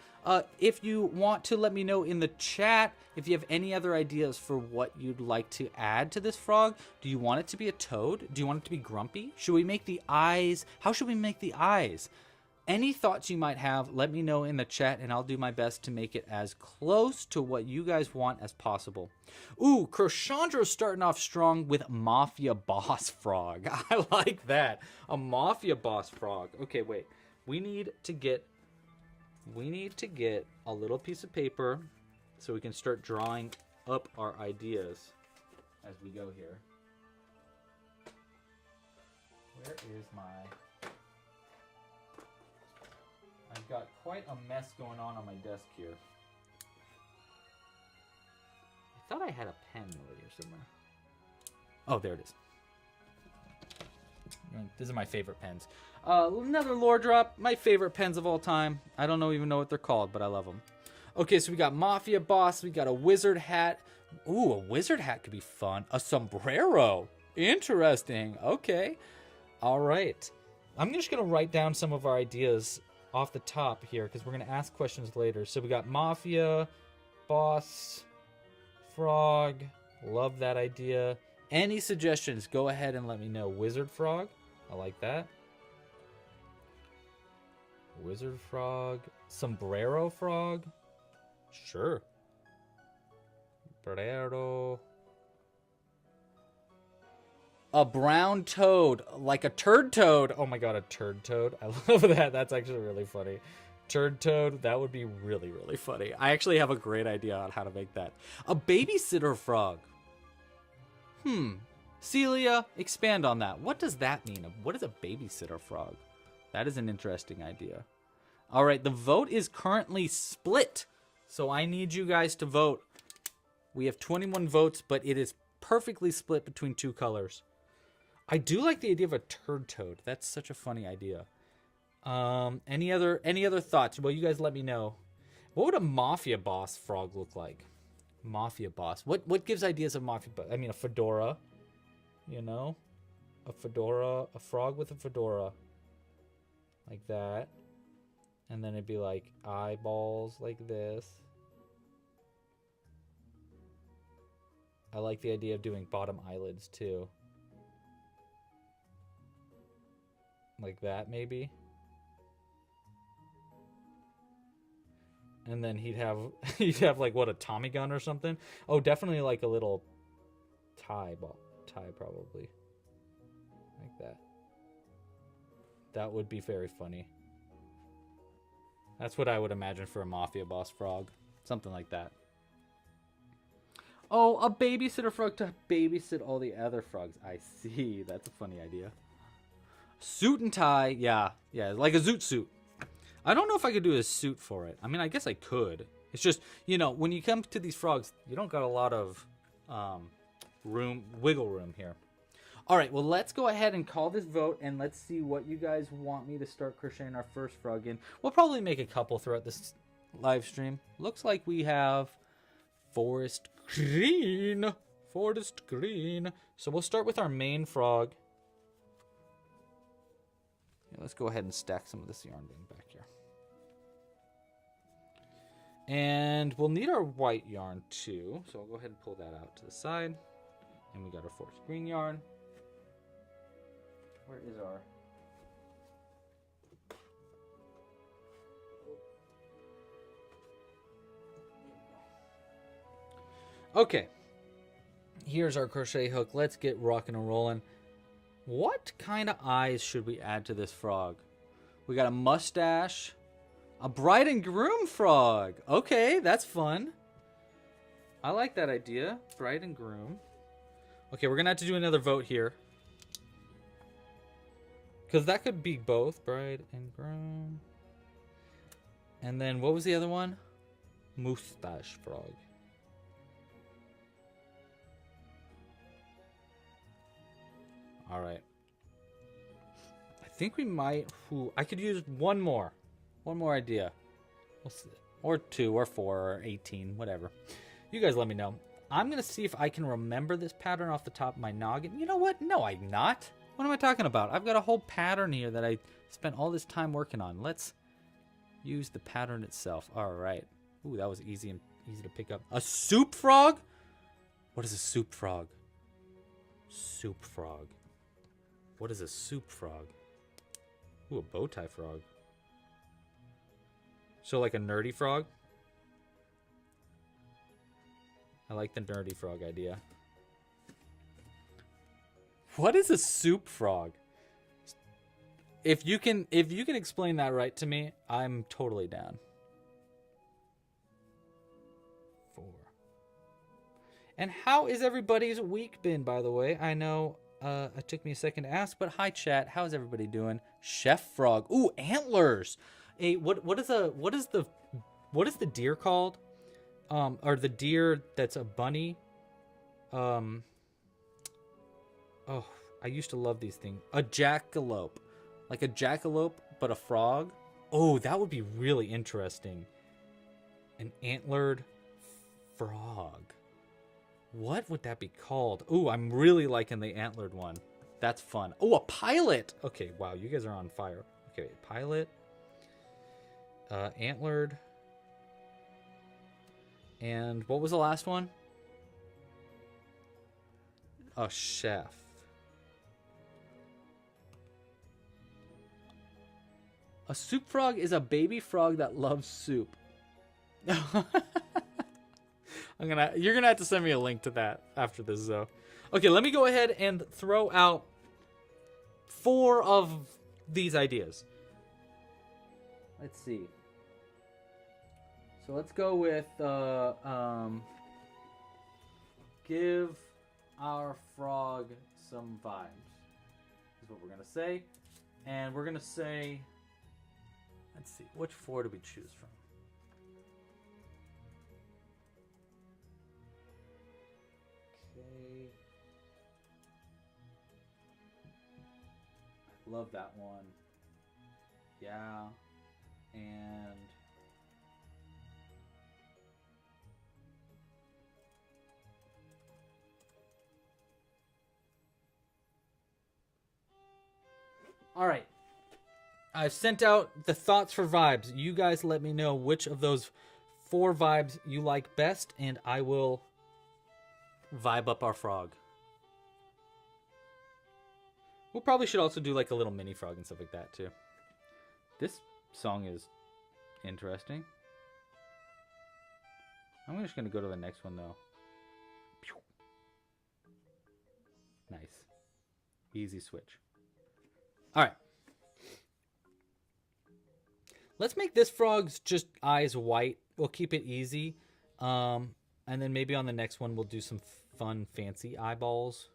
if you want to let me know in the chat if you have any other ideas for what you'd like to add to this frog. Do you want it to be a toad? Do you want it to be grumpy? Should we make the eyes? How should we make the eyes? Any thoughts you might have, let me know in the chat, and I'll do my best to make it as close to what you guys want as possible. Ooh, Crochandra's starting off strong with Mafia Boss Frog. I like that. A Mafia Boss Frog. Okay, wait. We need to get a little piece of paper so we can start drawing up our ideas as we go here. Where is my... I've got quite a mess going on my desk here. I thought I had a pen over here somewhere. Oh, there it is. These are my favorite pens. Another lore drop. My favorite pens of all time. I don't even know what they're called, but I love them. Okay, so we got Mafia Boss. We got a wizard hat. Ooh, a wizard hat could be fun. A sombrero. Interesting. Okay. All right. I'm just going to write down some of our ideas off the top here because we're going to ask questions later. So we got Mafia, Boss, Frog. Love that idea. Any suggestions, go ahead and let me know. Wizard Frog. I like that. Wizard Frog. Sombrero Frog. Sure. Sombrero. A brown toad, like a turd toad. Oh my god, a turd toad. I love that. That's actually really funny. Turd toad, that would be really, really funny. I actually have a great idea on how to make that. A babysitter frog. Celia, expand on that. What does that mean? What is a babysitter frog? That is an interesting idea. All right, the vote is currently split. So I need you guys to vote. We have 21 votes, but it is perfectly split between two colors. I do like the idea of a turd toad. That's such a funny idea. Any other thoughts? Well, you guys let me know. What would a mafia boss frog look like? Mafia boss. What gives ideas of mafia boss? I mean, a fedora. You know? A fedora. A frog with a fedora. Like that. And then it'd be like eyeballs like this. I like the idea of doing bottom eyelids too. Like that maybe. And then he'd have like what, a Tommy gun or something? Oh, definitely like a little tie probably. Like that. That would be very funny. That's what I would imagine for a mafia boss frog. Something like that. Oh, a babysitter frog to babysit all the other frogs. I see. That's a funny idea. Suit and tie. Yeah, like a zoot suit. I don't know if I could do a suit for it. I mean, I guess I could. It's just, you know, when you come to these frogs, you don't got a lot of wiggle room here. All right, well, let's go ahead and call this vote, and let's see what you guys want me to start crocheting our first frog in. We'll probably make a couple throughout this live stream. Looks like we have forest green. Forest green. So we'll start with our main frog. Yeah, let's go ahead and stack some of this yarn back here. And we'll need our white yarn too. So I'll go ahead and pull that out to the side. And we got our forest green yarn. Where is our... Okay. Here's our crochet hook. Let's get rocking and rolling. What kind of eyes should we add to this frog? We got a mustache. A bride and groom frog. Okay, that's fun. I like that idea. Bride and groom. Okay, we're going to have to do another vote here. Because that could be both. Bride and groom. And then what was the other one? Mustache frog. All right. I think we might... I could use one more. One more idea. We'll see. Or 2 or 4 or 18. Whatever. You guys let me know. I'm going to see if I can remember this pattern off the top of my noggin. You know what? No, I'm not. What am I talking about? I've got a whole pattern here that I spent all this time working on. Let's use the pattern itself. All right. Ooh, that was easy to pick up. A soup frog? What is a soup frog? Soup frog. What is a soup frog? Ooh, a bow tie frog. So like a nerdy frog? I like the nerdy frog idea. What is a soup frog? If you can explain that right to me, I'm totally down. 4. And how is everybody's week been, by the way? I know it took me a second to ask, but hi chat, how's everybody doing? Chef frog. Ooh, antlers. Hey, what is the deer called? Or the deer that's a bunny? Oh, I used to love these things. A jackalope. Like a jackalope, but a frog. Oh, that would be really interesting. An antlered frog. What would that be called? Ooh, I'm really liking the antlered one. That's fun. Oh, a pilot. Okay, wow, you guys are on fire. Okay, pilot. Antlered. And what was the last one? A chef. A soup frog is a baby frog that loves soup. You're gonna have to send me a link to that after this, though. Okay, let me go ahead and throw out 4 of these ideas. Let's see. So let's go with give our frog some vibes. Is what we're gonna say, and we're gonna say Let's see, which 4 do we choose from? Okay. I love that one. Yeah. And all right. I've sent out the thoughts for vibes. You guys let me know which of those 4 vibes you like best, and I will vibe up our frog. We'll probably should also do like a little mini frog and stuff like that too. This song is interesting. I'm just going to go to the next one though. Nice. Easy switch. All right. Let's make this frog's just eyes white. We'll keep it easy. And then maybe on the next one, we'll do some fun, fancy eyeballs.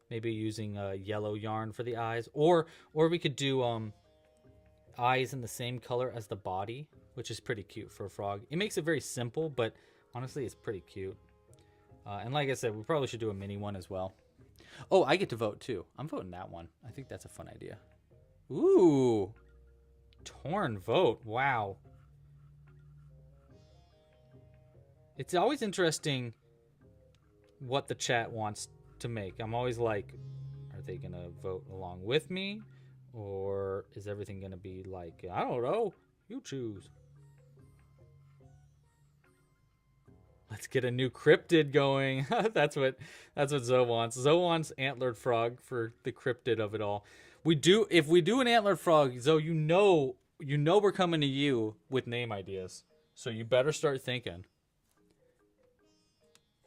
Maybe using yellow yarn for the eyes. Or we could do eyes in the same color as the body, which is pretty cute for a frog. It makes it very simple, but honestly, it's pretty cute. And like I said, we probably should do a mini one as well. Oh, I get to vote too. I'm voting that one. I think that's a fun idea. Ooh. Torn vote. Wow. It's always interesting what the chat wants to make. I'm always like, are they going to vote along with me? Or is everything going to be like, I don't know. You choose. Let's get a new cryptid going. That's what Zoe wants. Zoe wants antlered frog for the cryptid of it all. If we do an antlered frog, Zoe, you know we're coming to you with name ideas. So you better start thinking.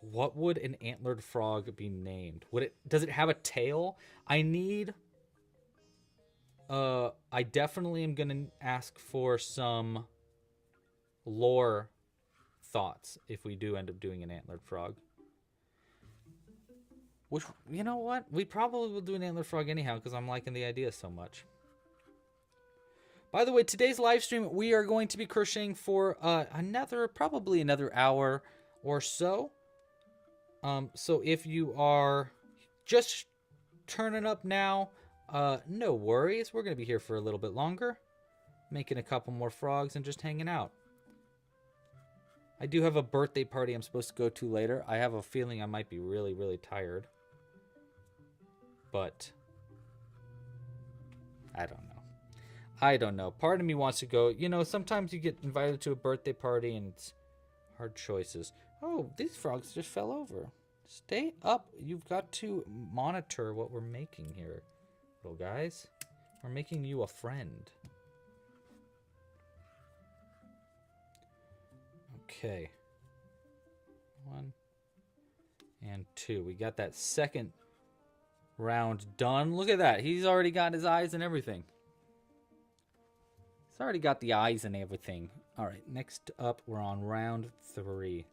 What would an antlered frog be named? Does it have a tail? I definitely am gonna ask for some lore thoughts if we do end up doing an antlered frog. Which, you know what? We probably will do an antlered frog anyhow because I'm liking the idea so much. By the way, today's live stream, we are going to be crocheting for probably another hour or so. So if you are just turning up now, no worries. We're going to be here for a little bit longer, making a couple more frogs and just hanging out. I do have a birthday party I'm supposed to go to later. I have a feeling I might be really, really tired. But I don't know. Part of me wants to go. You know, sometimes you get invited to a birthday party and it's hard choices. Oh, these frogs just fell over. Stay up. You've got to monitor what we're making here, little guys. We're making you a friend. Okay. 1 and 2. We got that second round done. Look at that. He's already got his eyes and everything. He's already got the eyes and everything. All right, next up, we're on round 3.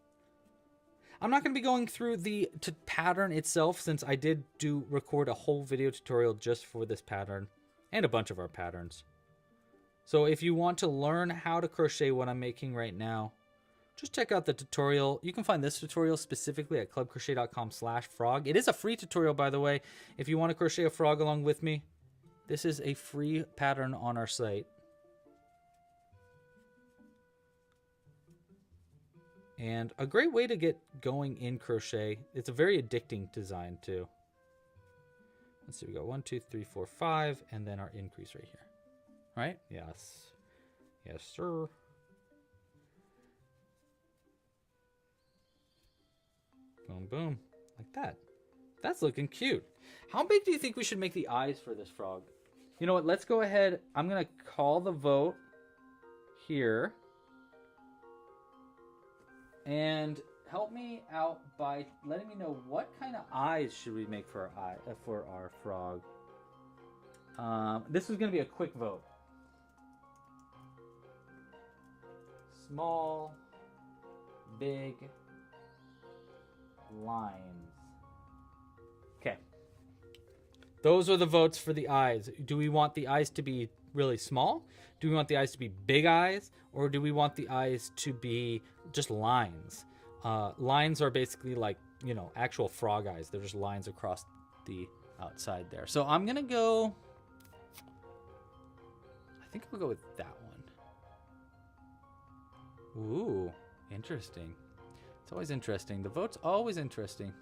I'm not going to be going through the pattern itself since I did record a whole video tutorial just for this pattern and a bunch of our patterns. So if you want to learn how to crochet what I'm making right now, just check out the tutorial. You can find this tutorial specifically at clubcrochet.com/frog. It is a free tutorial, by the way. If you want to crochet a frog along with me, this is a free pattern on our site. And a great way to get going in crochet. It's a very addicting design too. Let's see, we got 1, 2, 3, 4, 5, and then our increase right here. Right? Yes. Yes, sir. Boom, boom. Like that. That's looking cute. How big do you think we should make the eyes for this frog? You know what? Let's go ahead. I'm going to call the vote here. And help me out by letting me know what kind of eyes should we make for our frog. This is going to be a quick vote. Small, big, lines. Okay. Those are the votes for the eyes. Do we want the eyes to be really small? Do we want the eyes to be big eyes, or do we want the eyes to be just lines? Lines are basically like, you know, actual frog eyes. They're just lines across the outside there. So I'm gonna go, I think I'll go with that one. Ooh, interesting. It's always interesting. The vote's always interesting.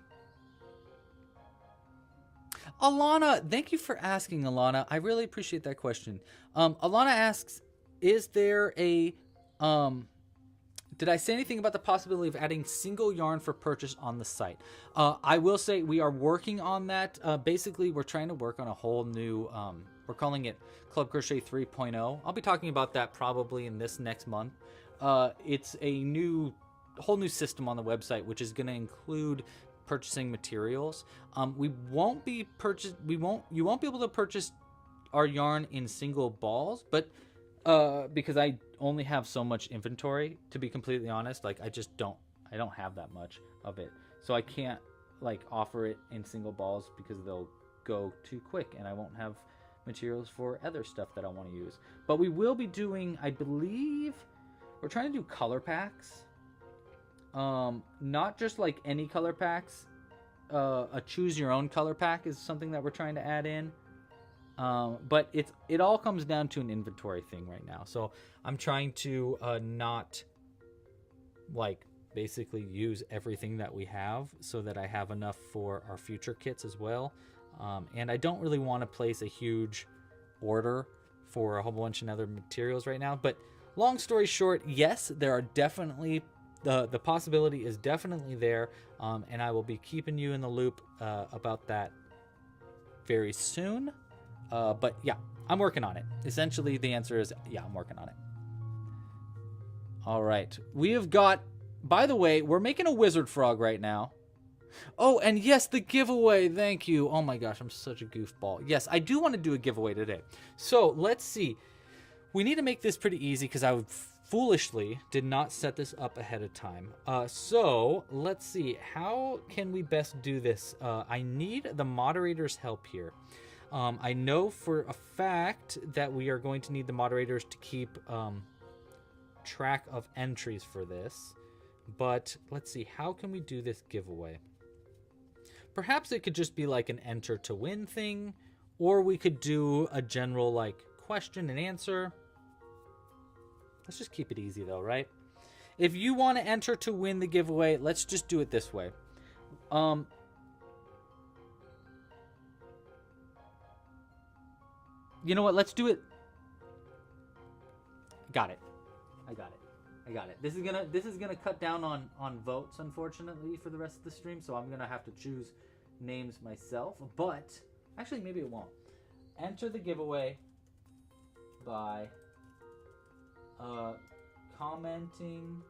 Alana, thank you for asking, Alana. I really appreciate that question. Alana asks, is there a, did I say anything about the possibility of adding single yarn for purchase on the site? I will say we are working on that. Basically, we're trying to work on a whole new, we're calling it Club Crochet 3.0. I'll be talking about that probably in this next month. It's a whole new system on the website, which is going to include purchasing materials. You won't be able to purchase our yarn in single balls, but because I only have so much inventory, to be completely honest, like I don't have that much of it, so I can't like offer it in single balls because they'll go too quick and I won't have materials for other stuff that I want to use. But we will be doing, I believe, we're trying to do color packs. Not just like any color packs. A choose your own color pack is something that we're trying to add in. But it all comes down to an inventory thing right now. So I'm trying to not like basically use everything that we have so that I have enough for our future kits as well. And I don't really want to place a huge order for a whole bunch of other materials right now. But long story short, yes, there are definitely the possibility is definitely there, and I will be keeping you in the loop about that very soon. But yeah, I'm working on it. Essentially, the answer is yeah, I'm working on it. All right, we have got. By the way, we're making a wizard frog right now. Oh, and yes, the giveaway. Thank you. Oh my gosh, I'm such a goofball. Yes, I do want to do a giveaway today. So let's see. We need to make this pretty easy because I foolishly did not set this up ahead of time. So let's see. How can we best do this? I need the moderator's help here. I know for a fact that we are going to need the moderators to keep track of entries for this. But let's see. How can we do this giveaway? Perhaps it could just be like an enter to win thing. Or we could do a general like question and answer. Let's just keep it easy though, right? If you want to enter to win the giveaway, let's just do it this way. You know what? Let's do it. Got it. I got it. This is gonna cut down on votes, unfortunately, for the rest of the stream. So I'm gonna have to choose names myself. But actually, maybe it won't. Enter the giveaway by commenting.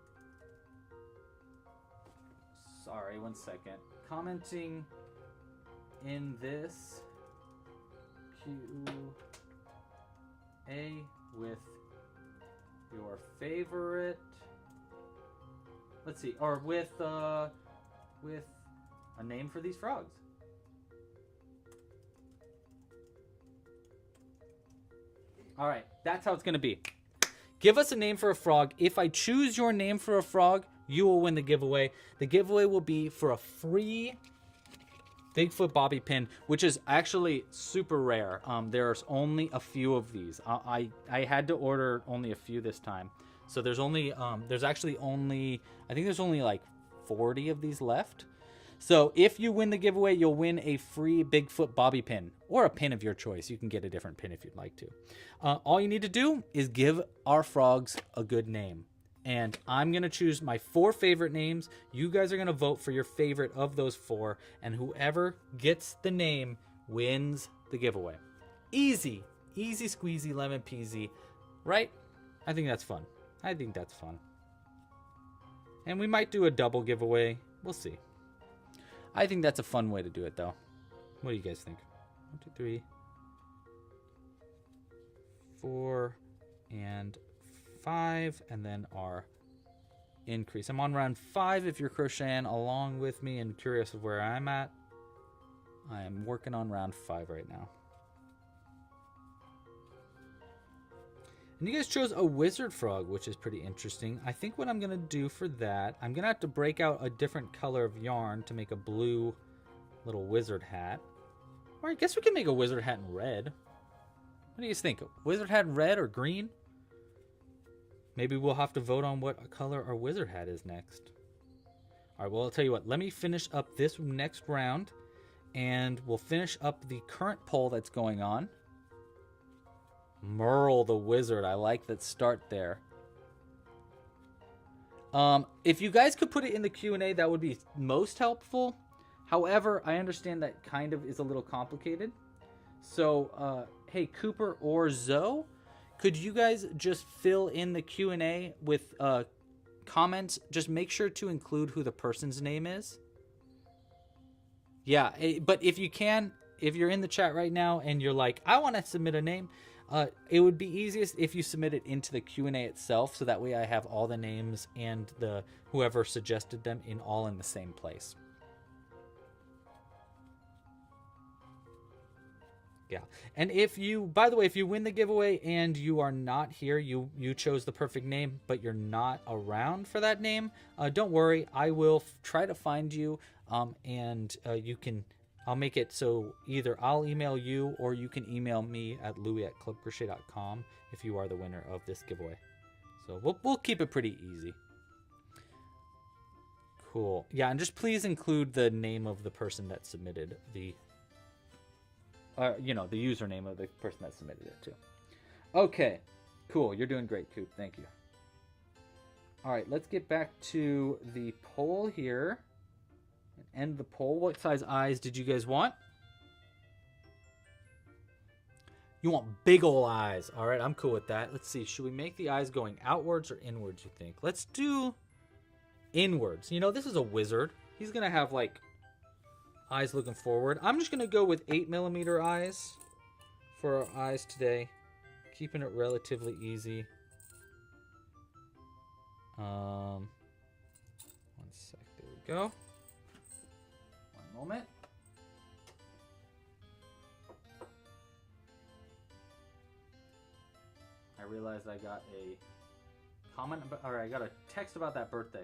Sorry, 1 second. Commenting in this Q&A with your favorite. Let's see, or with a name for these frogs. All right, that's how it's gonna be. Give us a name for a frog. If I choose your name for a frog, you will win the giveaway. The giveaway will be for a free Bigfoot bobby pin, which is actually super rare. There's only a few of these. I had to order only a few this time. So there's only, there's actually only, I think there's only like 40 of these left. So if you win the giveaway, you'll win a free Bigfoot bobby pin or a pin of your choice. You can get a different pin if you'd like to. All you need to do is give our frogs a good name. And I'm going to choose my 4 favorite names. You guys are going to vote for your favorite of those 4. And whoever gets the name wins the giveaway. Easy. Easy squeezy lemon peasy. Right? I think that's fun. And we might do a double giveaway. We'll see. I think that's a fun way to do it, though. What do you guys think? 1, 2, 3, 4, and 5, and then our increase. I'm on round 5 if you're crocheting along with me and curious of where I'm at. I am working on round 5 right now. And you guys chose a wizard frog, which is pretty interesting. I think what I'm going to do for that, I'm going to have to break out a different color of yarn to make a blue little wizard hat. Or I guess we can make a wizard hat in red. What do you guys think? Wizard hat in red or green? Maybe we'll have to vote on what color our wizard hat is next. All right, well, I'll tell you what. Let me finish up this next round, and we'll finish up the current poll that's going on. Merle the wizard. I like that start there. If you guys could put it in the Q&A, that would be most helpful. However, I understand that kind of is a little complicated. So, hey, Cooper or Zoe, could you guys just fill in the Q&A with comments? Just make sure to include who the person's name is. Yeah, but if you can, if you're in the chat right now and you're like, I want to submit a name, it would be easiest if you submit it into the Q&A itself, so that way I have all the names and the whoever suggested them all in the same place. Yeah, and if you, by the way, if you win the giveaway and you are not here, you chose the perfect name, but you're not around for that name, don't worry, I will try to find you, and you can. I'll make it so either I'll email you or you can email me at louis@clubcrochet.com if you are the winner of this giveaway. So we'll keep it pretty easy. Cool. Yeah, and just please include the name of the person that submitted the, the username of the person that submitted it too. Okay, cool. You're doing great, Coop. Thank you. All right, let's get back to the poll here. End the poll. What size eyes did you guys want? You want big ol' eyes. All right, I'm cool with that. Let's see. Should we make the eyes going outwards or inwards, you think? Let's do inwards. You know, this is a wizard. He's going to have, like, eyes looking forward. I'm just going to go with 8mm eyes for our eyes today. Keeping it relatively easy. One sec. There we go. Moment. I realized I got a comment about, or I got a text about that birthday.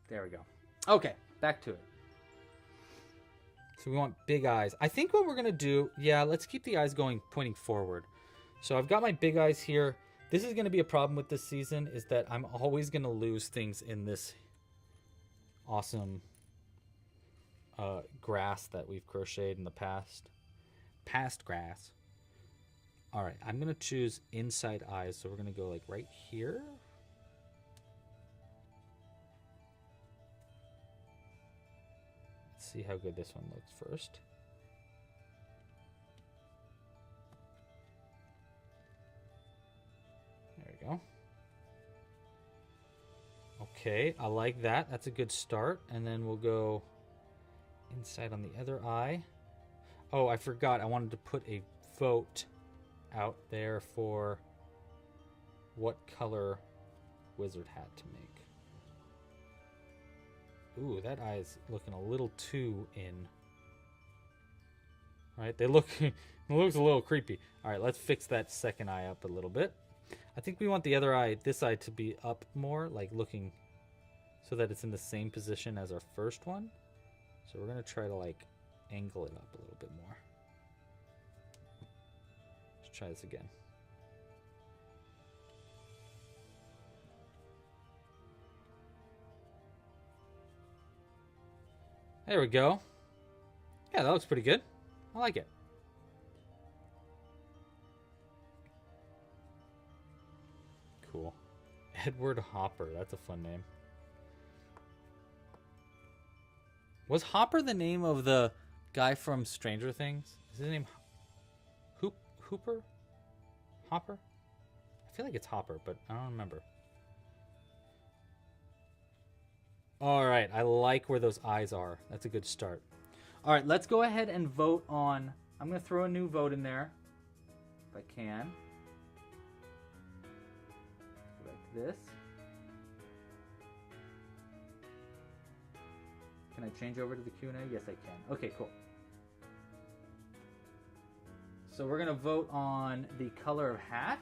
There we go. Okay, back to it. So we want big eyes. I think what we're going to do, yeah, let's keep the eyes going, pointing forward. So I've got my big eyes here. This is going to be a problem with this season, is that I'm always going to lose things in this awesome grass that we've crocheted in the past. Past grass. All right, I'm going to choose inside eyes. So we're going to go like right here. See how good this one looks first. There we go. Okay, I like that. That's a good start. And then we'll go inside on the other eye. Oh, I forgot. I wanted to put a vote out there for what color wizard hat to make. Ooh, that eye is looking a little too in. All right, it looks a little creepy. All right, let's fix that second eye up a little bit. I think we want the other eye, this eye, to be up more, like looking so that it's in the same position as our first one. So we're gonna try to like angle it up a little bit more. Let's try this again. There we go. Yeah, that looks pretty good. I like it. Cool. Edward Hopper. That's a fun name. Was Hopper the name of the guy from Stranger Things? Is his name Hooper? Hopper? I feel like it's Hopper, but I don't remember. All right, I like where those eyes are. That's a good start. All right, let's go ahead and vote on... I'm going to throw a new vote in there, if I can. Like this. Can I change over to the Q&A? Yes, I can. Okay, cool. So we're gonna vote on the color of hat.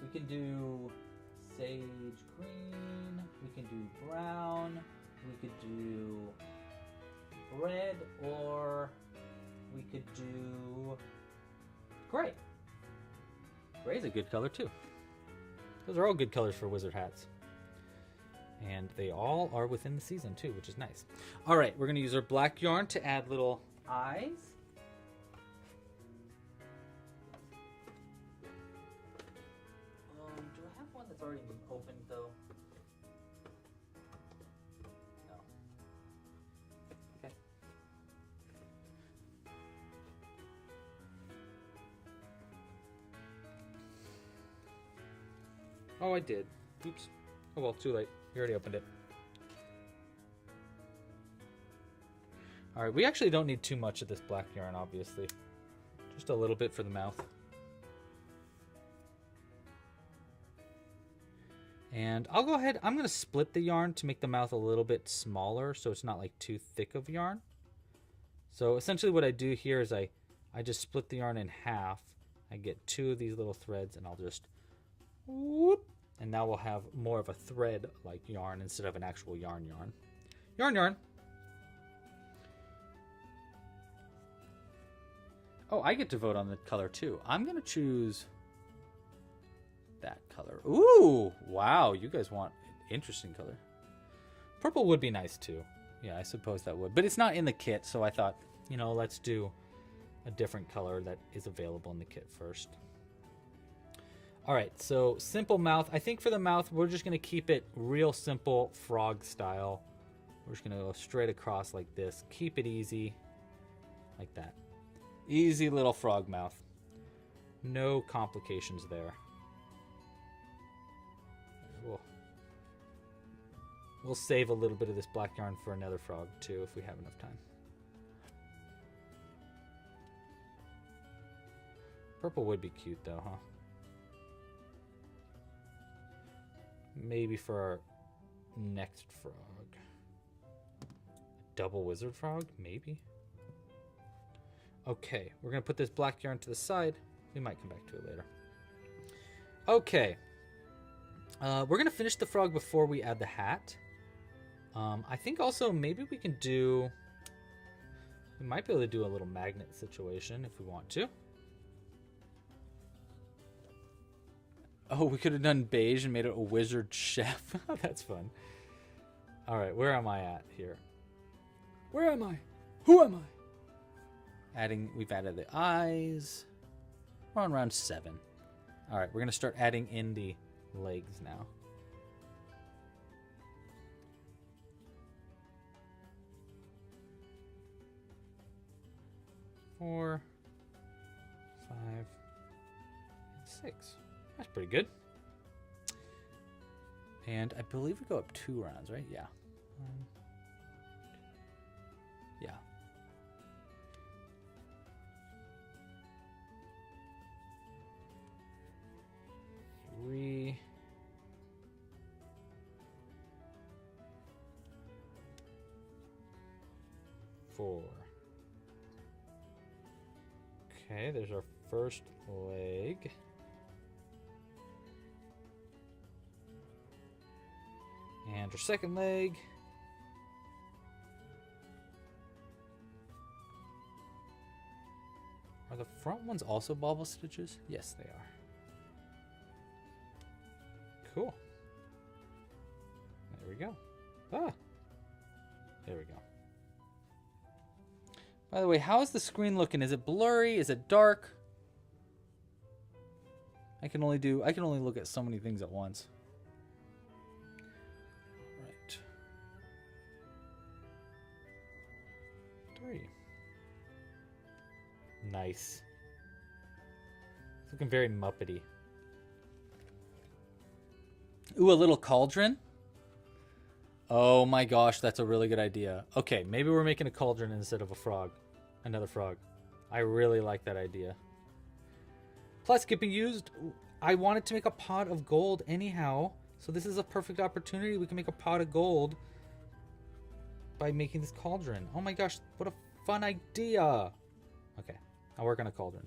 We can do sage green, we can do brown, we could do red, or we could do gray. Gray is a good color too. Those are all good colors for wizard hats. And they all are within the season too, which is nice. All right, we're gonna use our black yarn to add little eyes. Do I have one that's already been opened though? No. Okay. Oh, I did. Oops. Oh well, too late. You already opened it. All right, we actually don't need too much of this black yarn, obviously. Just a little bit for the mouth. And I'll go ahead, I'm gonna split the yarn to make the mouth a little bit smaller so it's not like too thick of yarn. So essentially what I do here is I just split the yarn in half. I get 2 of these little threads and I'll just whoop. And now we'll have more of a thread-like yarn instead of an actual yarn. Yarn. Oh, I get to vote on the color too. I'm going to choose that color. Ooh, wow. You guys want an interesting color. Purple would be nice too. Yeah, I suppose that would. But it's not in the kit, so I thought, you know, let's do a different color that is available in the kit first. All right, so simple mouth. I think for the mouth, we're just going to keep it real simple frog style. We're just going to go straight across like this. Keep it easy, like that. Easy little frog mouth. No complications there. We'll save a little bit of this black yarn for another frog too if we have enough time. Purple would be cute though, huh? Maybe for our next frog. Double wizard frog? Maybe. Okay, we're going to put this black yarn to the side. We might come back to it later. Okay. We're going to finish the frog before we add the hat. I think also maybe we can do... We might be able to do a little magnet situation if we want to. Oh, we could have done beige and made it a wizard chef. That's fun. All right, where am I at here? Where am I? Who am I? We've added the eyes. We're on round 7. All right, we're going to start adding in the legs now. Four, 5, 6. That's pretty good. And I believe we go up 2 rounds, right? Yeah. Yeah. 3. 4. Okay, there's our first leg. And our second leg. Are the front ones also bobble stitches? Yes, they are. Cool. There we go. Ah! There we go. By the way, how is the screen looking? Is it blurry? Is it dark? I can only look at so many things at once. Right. 3. Nice. It's looking very Muppety. Ooh, a little cauldron? Oh my gosh, that's a really good idea. Okay, maybe we're making a cauldron instead of a frog. Another frog. I really like that idea. Plus, getting used I wanted to make a pot of gold anyhow. So this is a perfect opportunity. We can make a pot of gold by making this cauldron. Oh my gosh, what a fun idea. Okay, I'll work on a cauldron.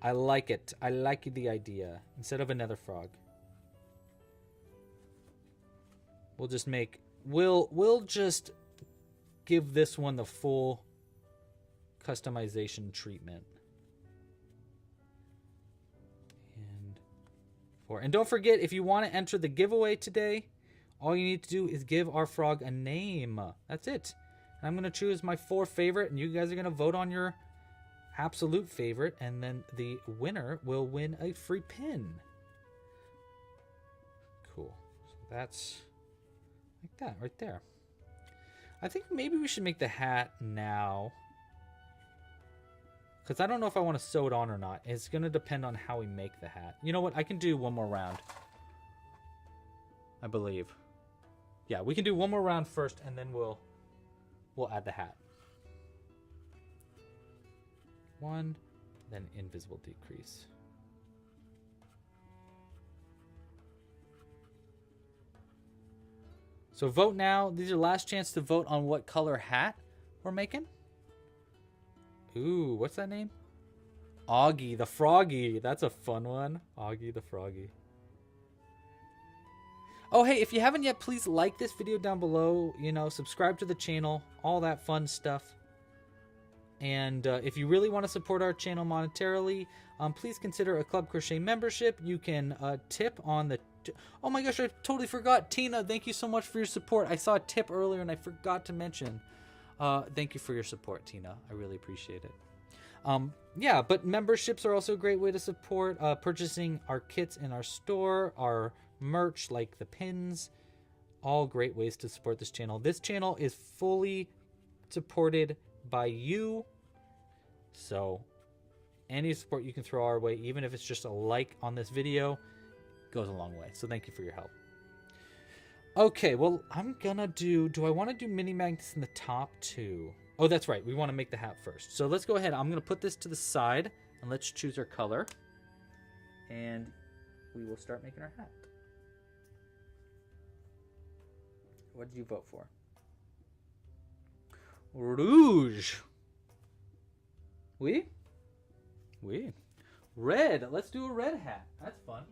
I like it. I like the idea. Instead of another frog. We'll just make... We'll just give this one the full customization treatment. And don't forget, if you want to enter the giveaway today, all you need to do is give our frog a name. That's it. And I'm going to choose my 4 favorite, and you guys are going to vote on your absolute favorite, and then the winner will win a free pin. Cool. So that's like that right there. I think maybe we should make the hat now, because I don't know if I want to sew it on or not. It's going to depend on how we make the hat. You know what? I can do one more round. I believe. Yeah, we can do one more round first, and then we'll add the hat. 1, then invisible decrease. So vote now. These are last chance to vote on what color hat we're making. Ooh, what's that name? Augie the Froggy. That's a fun one. Augie the Froggy. Oh, hey, if you haven't yet, please like this video down below. You know, subscribe to the channel. All that fun stuff. And if you really want to support our channel monetarily, please consider a Club Crochet membership. You can tip on the... Oh my gosh, I totally forgot. Tina, thank you so much for your support. I saw a tip earlier and I forgot to mention... thank you for your support, Tina. I really appreciate it. Yeah, but memberships are also a great way to support purchasing our kits in our store, our merch like the pins, all great ways to support this channel. This channel is fully supported by you, so any support you can throw our way, even if it's just a like on this video, goes a long way. So thank you for your help. Okay, well, I'm gonna do I want to do mini magnets in the top too? Oh, that's right. We want to make the hat first. So let's go ahead. I'm gonna put this to the side and let's choose our color. And we will start making our hat. What did you vote for? Rouge. Oui? Oui. Red. Let's do a red hat. That's fun.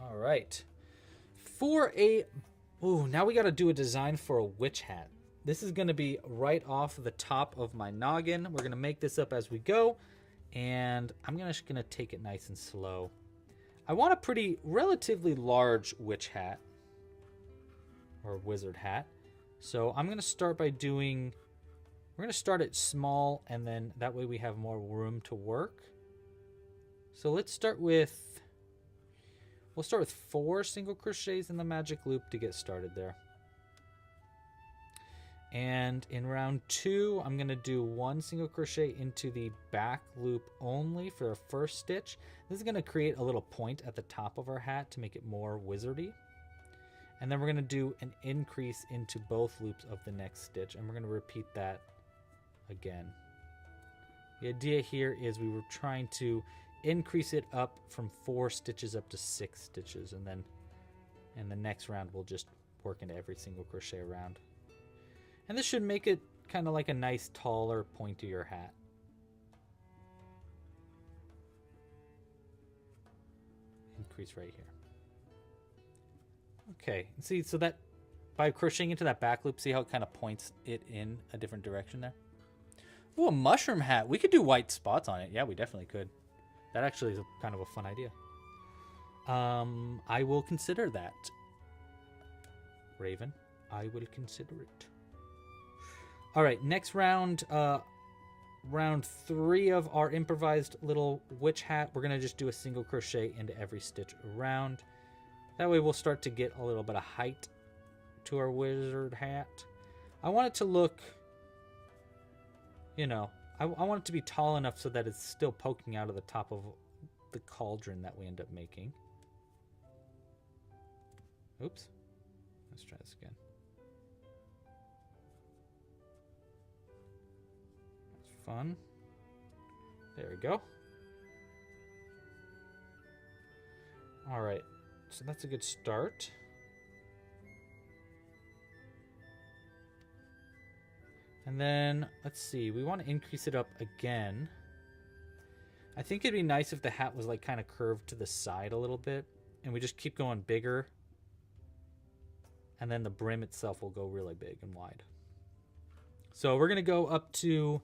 All right. For a... Ooh, now we got to do a design for a witch hat. This is going to be right off the top of my noggin. We're going to make this up as we go. And I'm just going to take it nice and slow. I want a pretty, relatively large witch hat. Or wizard hat. So I'm going to start by doing... We're going to start it small, and then that way we have more room to work. So let's start with... We'll start with 4 single crochets in the magic loop to get started there. And in round 2, I'm going to do 1 single crochet into the back loop only for a first stitch. This is going to create a little point at the top of our hat to make it more wizardy. And then we're going to do an increase into both loops of the next stitch, and we're going to repeat that again. The idea here is we were trying to increase it up from 4 stitches up to 6 stitches, and then in the next round we'll just work into every single crochet around. And this should make it kind of like a nice taller pointier hat. Increase right here. Okay, see, so that by crocheting into that back loop, see how it kind of points it in a different direction there? Ooh, a mushroom hat. We could do white spots on it. Yeah, we definitely could. That actually is kind of a fun idea. I will consider that. Raven, I will consider it. All right, next round, round 3 of our improvised little witch hat. We're going to just do a single crochet into every stitch around. That way we'll start to get a little bit of height to our wizard hat. I want it to look, you know, I want it to be tall enough so that it's still poking out of the top of the cauldron that we end up making. Oops. Let's try this again. That's fun. There we go. All right, so that's a good start. And then, let's see, we want to increase it up again. I think it'd be nice if the hat was like kind of curved to the side a little bit, and we just keep going bigger. And then the brim itself will go really big and wide. So we're going to go up to,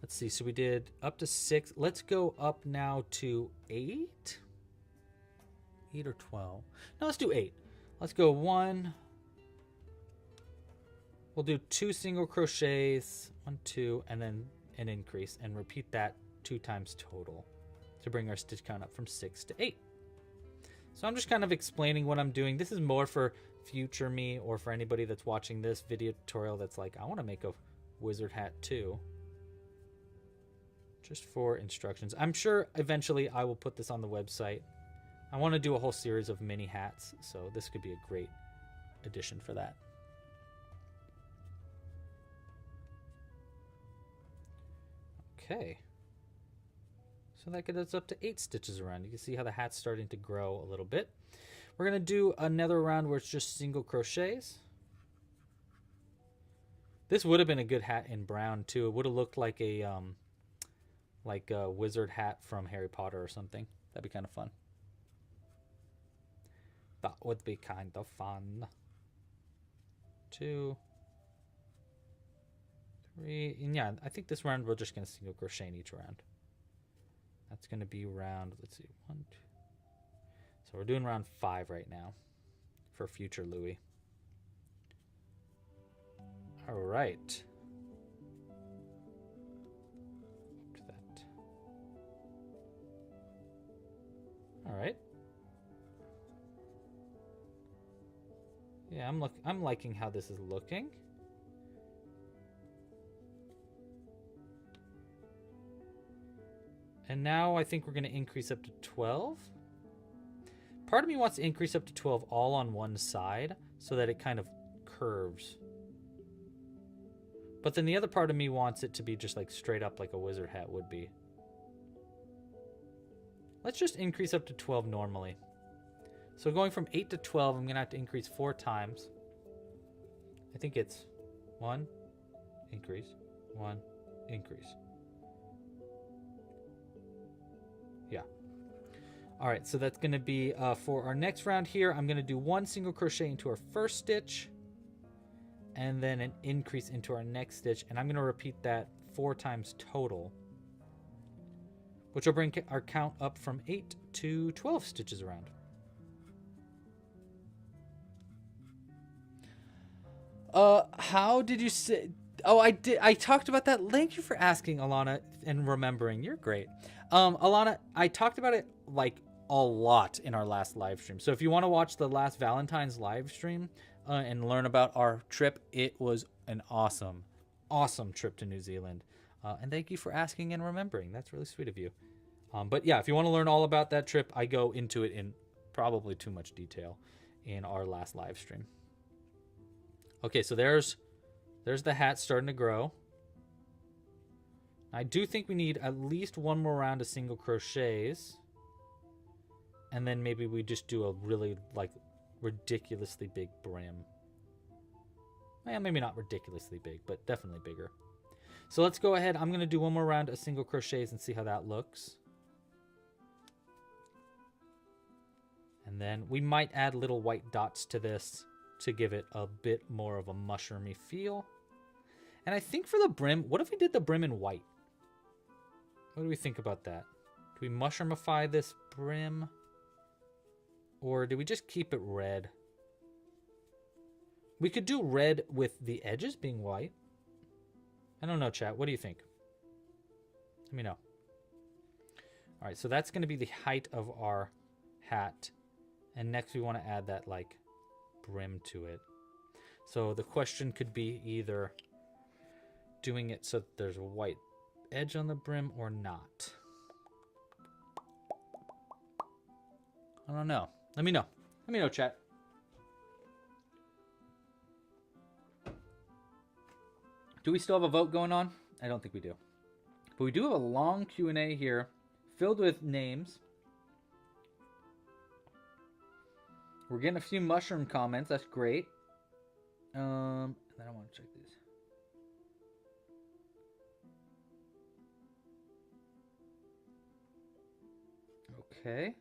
let's see, so we did up to 6. Let's go up now to 8. 8 or 12. No, let's do 8. Let's go 1. We'll do 2 single crochets, 1, 2, and then an increase, and repeat that 2 times total to bring our stitch count up from 6 to 8. So I'm just kind of explaining what I'm doing. This is more for future me or for anybody that's watching this video tutorial that's like, I want to make a wizard hat too. Just for instructions. I'm sure eventually I will put this on the website. I want to do a whole series of mini hats, so this could be a great addition for that. Okay. So that gets us up to 8 stitches around. You can see how the hat's starting to grow a little bit. We're going to do another round where it's just single crochets. This would have been a good hat in brown too. It would have looked like a wizard hat from Harry Potter or something. That'd be kind of fun. That would be kind of fun. 2, 3, and yeah, I think this round we're just going to single crochet in each round. That's going to be round, let's see, 1, 2. So we're doing round 5 right now for future Louie. All right. To that. All right. Yeah, I'm liking how this is looking. And now I think we're going to increase up to 12. Part of me wants to increase up to 12 all on one side so that it kind of curves. But then the other part of me wants it to be just like straight up like a wizard hat would be. Let's just increase up to 12 normally. So going from 8 to 12, I'm going to have to increase 4 times. I think it's 1, increase, 1, increase. Yeah. All right, so that's going to be for our next round here. I'm going to do 1 single crochet into our first stitch and then an increase into our next stitch. And I'm going to repeat that 4 times total, which will bring our count up from 8 to 12 stitches around. How did you say? Oh, I did. I talked about that. Thank you for asking, Alana, and remembering. You're great. Alana, I talked about it like a lot in our last live stream. So if you want to watch the last Valentine's live stream and learn about our trip, it was an awesome, awesome trip to New Zealand. And thank you for asking and remembering. That's really sweet of you. But yeah, if you want to learn all about that trip, I go into it in probably too much detail in our last live stream. Okay, so there's the hat starting to grow. I do think we need at least 1 more round of single crochets. And then maybe we just do a really, like, ridiculously big brim. Well, maybe not ridiculously big, but definitely bigger. So let's go ahead. I'm going to do 1 more round of single crochets and see how that looks. And then we might add little white dots to this to give it a bit more of a mushroomy feel. And I think for the brim, what if we did the brim in white? What do we think about that? Do we mushroomify this brim? Or do we just keep it red? We could do red with the edges being white. I don't know, chat. What do you think? Let me know. All right, so that's going to be the height of our hat. And next we want to add that, like, brim to it. So the question could be either doing it so that there's a white edge on the brim or not. I don't know. Let me know. Let me know, chat. Do we still have a vote going on? I don't think we do. But we do have a long Q&A here filled with names. We're getting a few mushroom comments. That's great. Then I want to check these. Okay.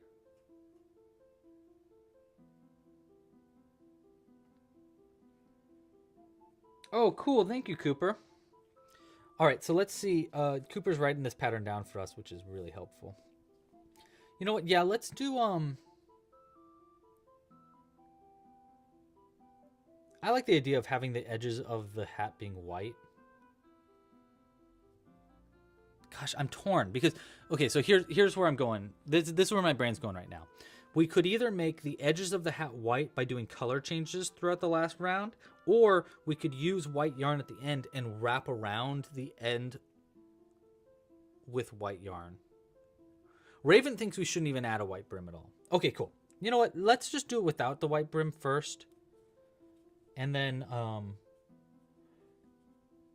Oh, cool. Thank you, Cooper. All right, so let's see. Cooper's writing this pattern down for us, which is really helpful. You know what? Yeah, let's do I like the idea of having the edges of the hat being white. Gosh, I'm torn because okay, so here's where I'm going. This is where my brain's going right now. We could either make the edges of the hat white by doing color changes throughout the last round, or we could use white yarn at the end and wrap around the end with white yarn. Raven thinks we shouldn't even add a white brim at all. Okay, cool. You know what? Let's just do it without the white brim first. And then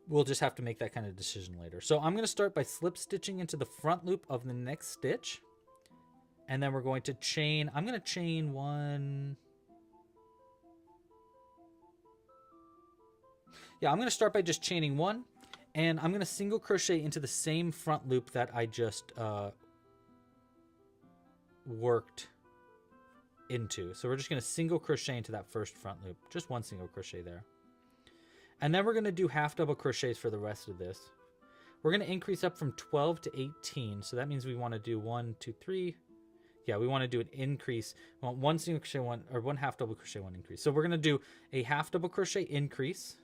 we'll just have to make that kind of decision later. So I'm going to start by slip stitching into the front loop of the next stitch. And then we're going to chain. I'm going to chain one. Yeah, I'm going to start by just chaining one. And I'm going to single crochet into the same front loop that I just worked into. So we're just going to single crochet into that first front loop. Just one single crochet there. And then we're going to do half double crochets for the rest of this. We're going to increase up from 12 to 18. So that means we want to do 1, 2, 3. Yeah, we want to do an increase. We want one single crochet, one half double crochet, one increase. So we're going to do a half double crochet increase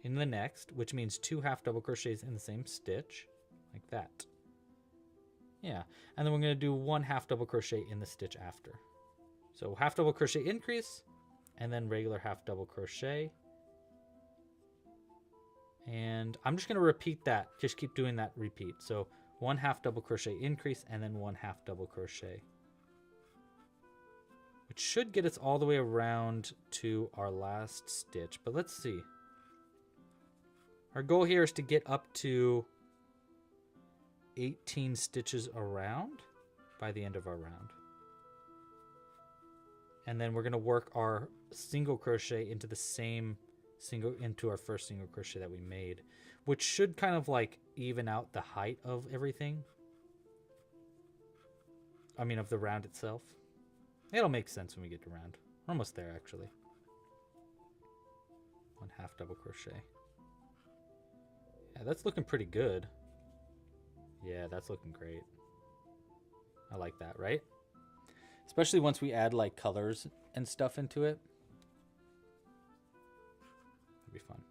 in the next, which means 2 half double crochets in the same stitch, like that. Yeah, and then we're going to do 1 half double crochet in the stitch after. So half double crochet increase, and then regular half double crochet. And I'm just going to repeat that. Just keep doing that repeat. So 1 half double crochet increase, and then 1 half double crochet. Which should get us all the way around to our last stitch. But let's see. Our goal here is to get up to 18 stitches around by the end of our round. And then we're going to work our single crochet into the same into our first single crochet that we made, which should kind of like even out the height of everything. I mean, of the round itself. It'll make sense when we get to round. We're almost there, actually. 1 half double crochet. Yeah, that's looking pretty good. Yeah, that's looking great. I like that, right? Especially once we add like colors and stuff into it. It'll be fun.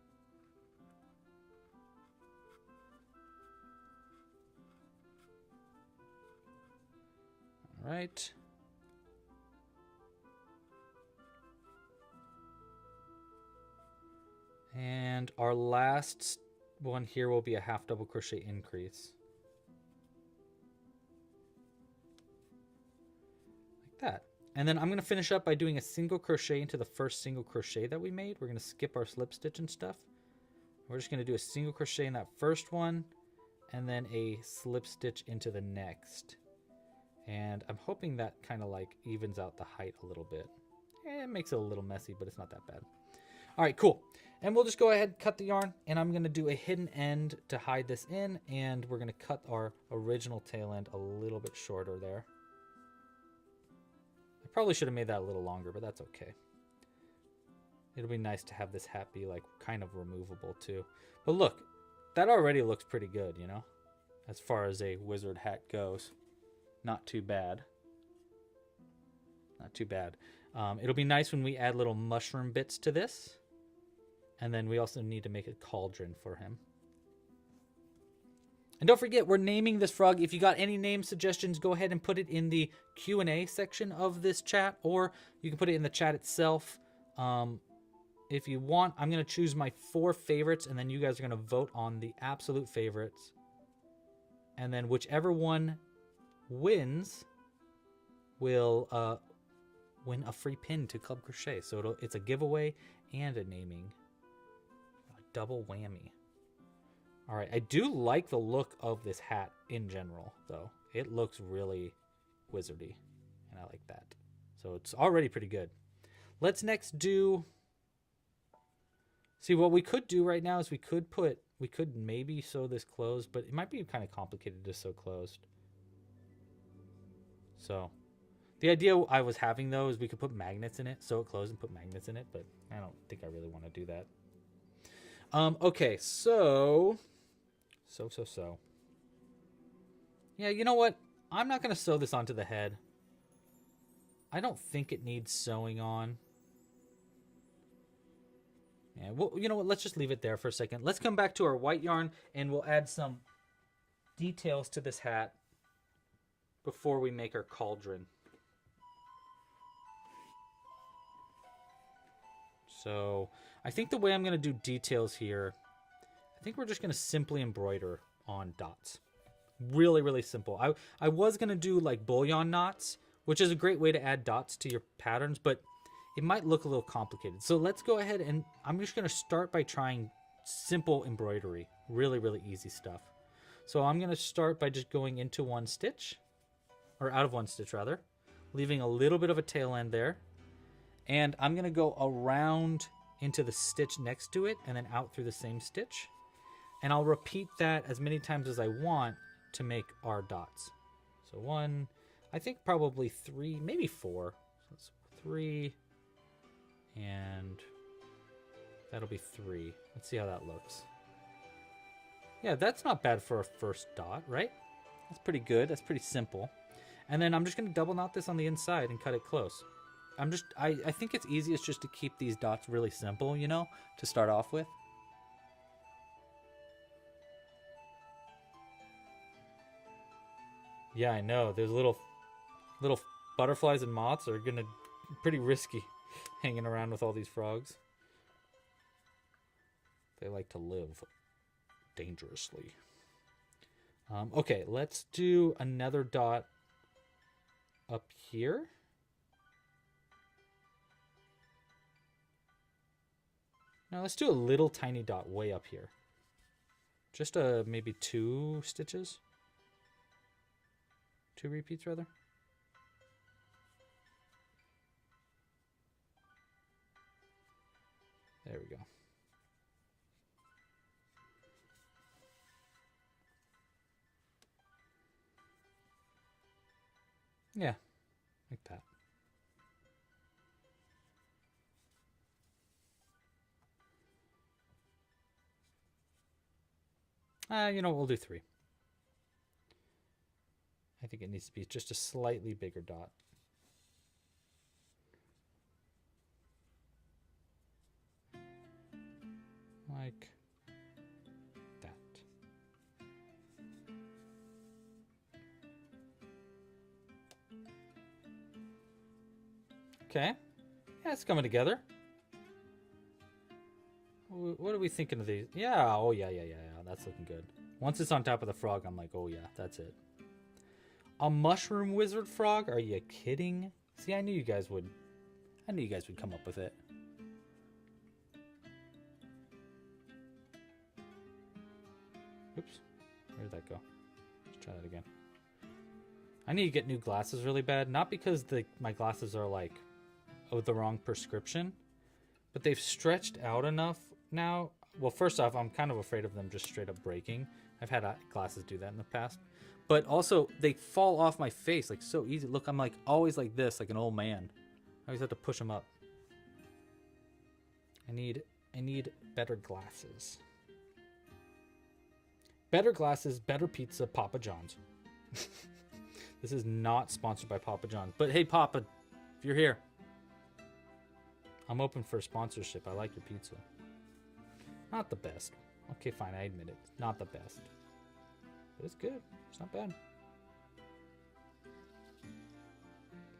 All right. And our last one here will be a half double crochet increase. Like that. And then I'm going to finish up by doing a single crochet into the first single crochet that we made. We're going to skip our slip stitch and stuff. We're just going to do a single crochet in that first one and then a slip stitch into the next. And I'm hoping that kind of like evens out the height a little bit. It makes it a little messy, but it's not that bad. All right, cool. And we'll just go ahead and cut the yarn, and I'm going to do a hidden end to hide this in, and we're going to cut our original tail end a little bit shorter there. I probably should have made that a little longer, but that's okay. It'll be nice to have this hat be like kind of removable too. But look, that already looks pretty good, you know, as far as a wizard hat goes. Not too bad. Not too bad. It'll be nice when we add little mushroom bits to this. And then we also need to make a cauldron for him. And don't forget, we're naming this frog. If you got any name suggestions, go ahead and put it in the Q&A section of this chat, or you can put it in the chat itself. If you want, I'm going to choose my 4 favorites, and then you guys are going to vote on the absolute favorites. And then whichever one wins will win a free pin to Club Crochet. So it's a giveaway and a naming. Double whammy. All right, I do like the look of this hat in general, though. It looks really wizardy, and I like that. So it's already pretty good. Let's next do... See, what we could do right now is we could maybe sew this closed, but it might be kind of complicated to sew closed. So, the idea I was having, though, is we could put magnets in it, sew it closed and put magnets in it, but I don't think I really want to do that. Okay, so. Yeah, you know what? I'm not going to sew this onto the head. I don't think it needs sewing on. Yeah, well, you know what? Let's just leave it there for a second. Let's come back to our white yarn, and we'll add some details to this hat before we make our cauldron. So I think the way I'm going to do details here, I think we're just going to simply embroider on dots. Really, really simple. I was going to do like bullion knots, which is a great way to add dots to your patterns, but it might look a little complicated. So let's go ahead and I'm just going to start by trying simple embroidery. Really, really easy stuff. So I'm going to start by just going into one stitch, or out of one stitch rather, leaving a little bit of a tail end there. And I'm going to go around into the stitch next to it and then out through the same stitch. And I'll repeat that as many times as I want to make our dots. So 1, I think probably 3, maybe 4. So that's 3, and that'll be 3. Let's see how that looks. Yeah, that's not bad for a first dot, right? That's pretty good. That's pretty simple. And then I'm just going to double knot this on the inside and cut it close. I think it's easiest just to keep these dots really simple, you know, to start off with. Yeah, I know. There's little butterflies and moths are gonna pretty risky hanging around with all these frogs. They like to live dangerously. Okay, let's do another dot up here. Now let's do a little tiny dot way up here. Just maybe 2 stitches. 2 repeats rather. There we go. Yeah, like that. You know, we'll do 3. I think it needs to be just a slightly bigger dot. Like that. Okay. Yeah, it's coming together. What are we thinking of these? Yeah, oh yeah, that's looking good. Once it's on top of the frog, I'm like, oh yeah, that's it. A mushroom wizard frog? Are you kidding? See, I knew you guys would come up with it. Oops. Where did that go? Let's try that again. I need to get new glasses really bad. Not because my glasses are like the wrong prescription, but they've stretched out enough now. Well, first off, I'm kind of afraid of them just straight up breaking. I've had glasses do that in the past. But also, they fall off my face like so easy. Look, I'm like always like this, like an old man. I always have to push them up. I need better glasses. Better glasses, better pizza, Papa John's. This is not sponsored by Papa John's. But hey, Papa, if you're here, I'm open for sponsorship. I like your pizza. Not the best. Okay, fine, I admit it. Not the best. But it's good. It's not bad.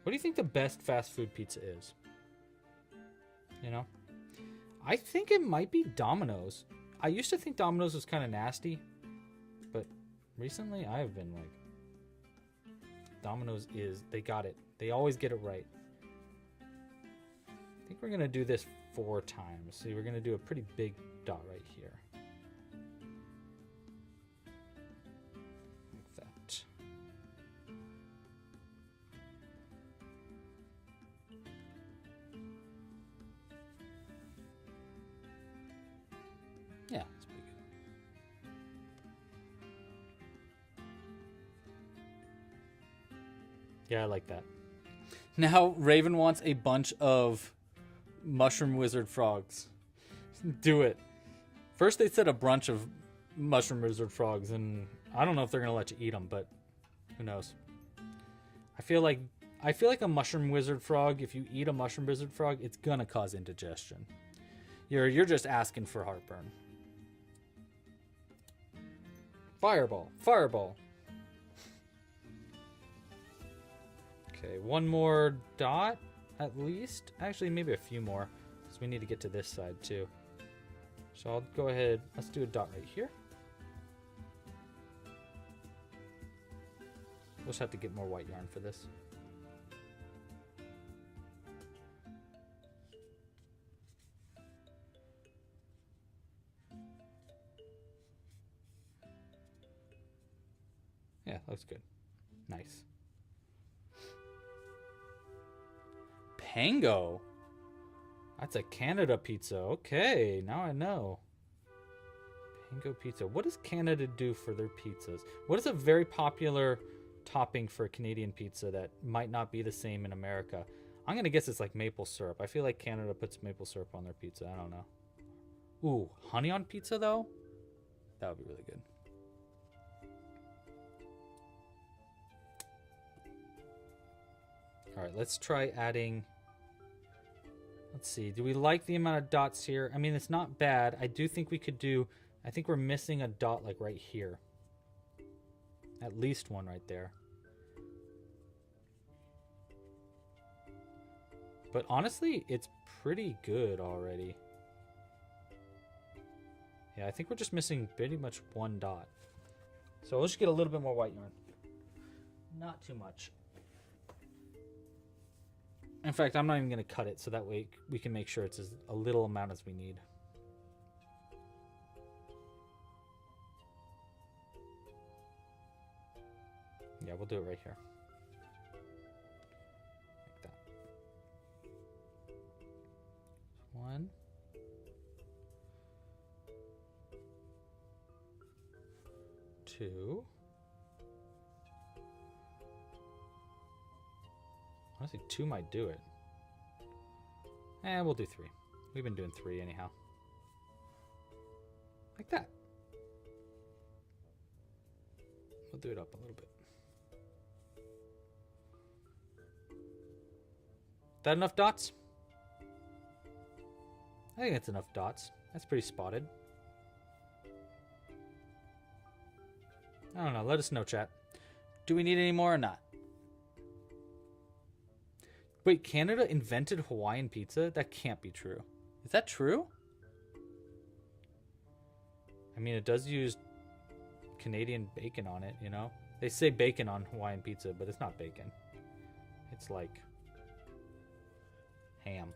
What do you think the best fast food pizza is? You know? I think it might be Domino's. I used to think Domino's was kind of nasty. But recently I've been like, Domino's they got it. They always get it right. I think we're going to do this 4 times. See, we're going to do a pretty big dot right here. Like that. Yeah, I like that. Now Raven wants a bunch of mushroom wizard frogs. Do it. First they said a bunch of mushroom wizard frogs, and I don't know if they're gonna let you eat them, but who knows? I feel like a mushroom wizard frog. If you eat a mushroom wizard frog, it's gonna cause indigestion. You're just asking for heartburn. Fireball, fireball. Okay, one more dot at least. Actually, maybe a few more, because we need to get to this side too. So I'll go ahead. Let's do a dot right here. We'll just have to get more white yarn for this. Yeah, looks good. Nice. Pango. That's a Canada pizza. Okay, now I know. Pango pizza. What does Canada do for their pizzas? What is a very popular topping for a Canadian pizza that might not be the same in America? I'm going to guess it's like maple syrup. I feel like Canada puts maple syrup on their pizza. I don't know. Ooh, honey on pizza though? That would be really good. All right, let's try adding... Let's see. Do we like the amount of dots here? I mean, it's not bad. I do think we could do... I think we're missing a dot like right here. At least one right there. But honestly, it's pretty good already. Yeah, I think we're just missing pretty much one dot. So let's just get a little bit more white yarn. Not too much. In fact, I'm not even going to cut it, so that way we can make sure it's a little amount as we need. Yeah, we'll do it right here. Like that. 1. 2. Honestly, 2 might do it. We'll do 3. We've been doing 3 anyhow. Like that. We'll do it up a little bit. That enough dots? I think that's enough dots. That's pretty spotted. I don't know. Let us know, chat. Do we need any more or not? Wait, Canada invented Hawaiian pizza? That can't be true. Is that true? I mean, it does use Canadian bacon on it, you know? They say bacon on Hawaiian pizza, but it's not bacon. It's like ham,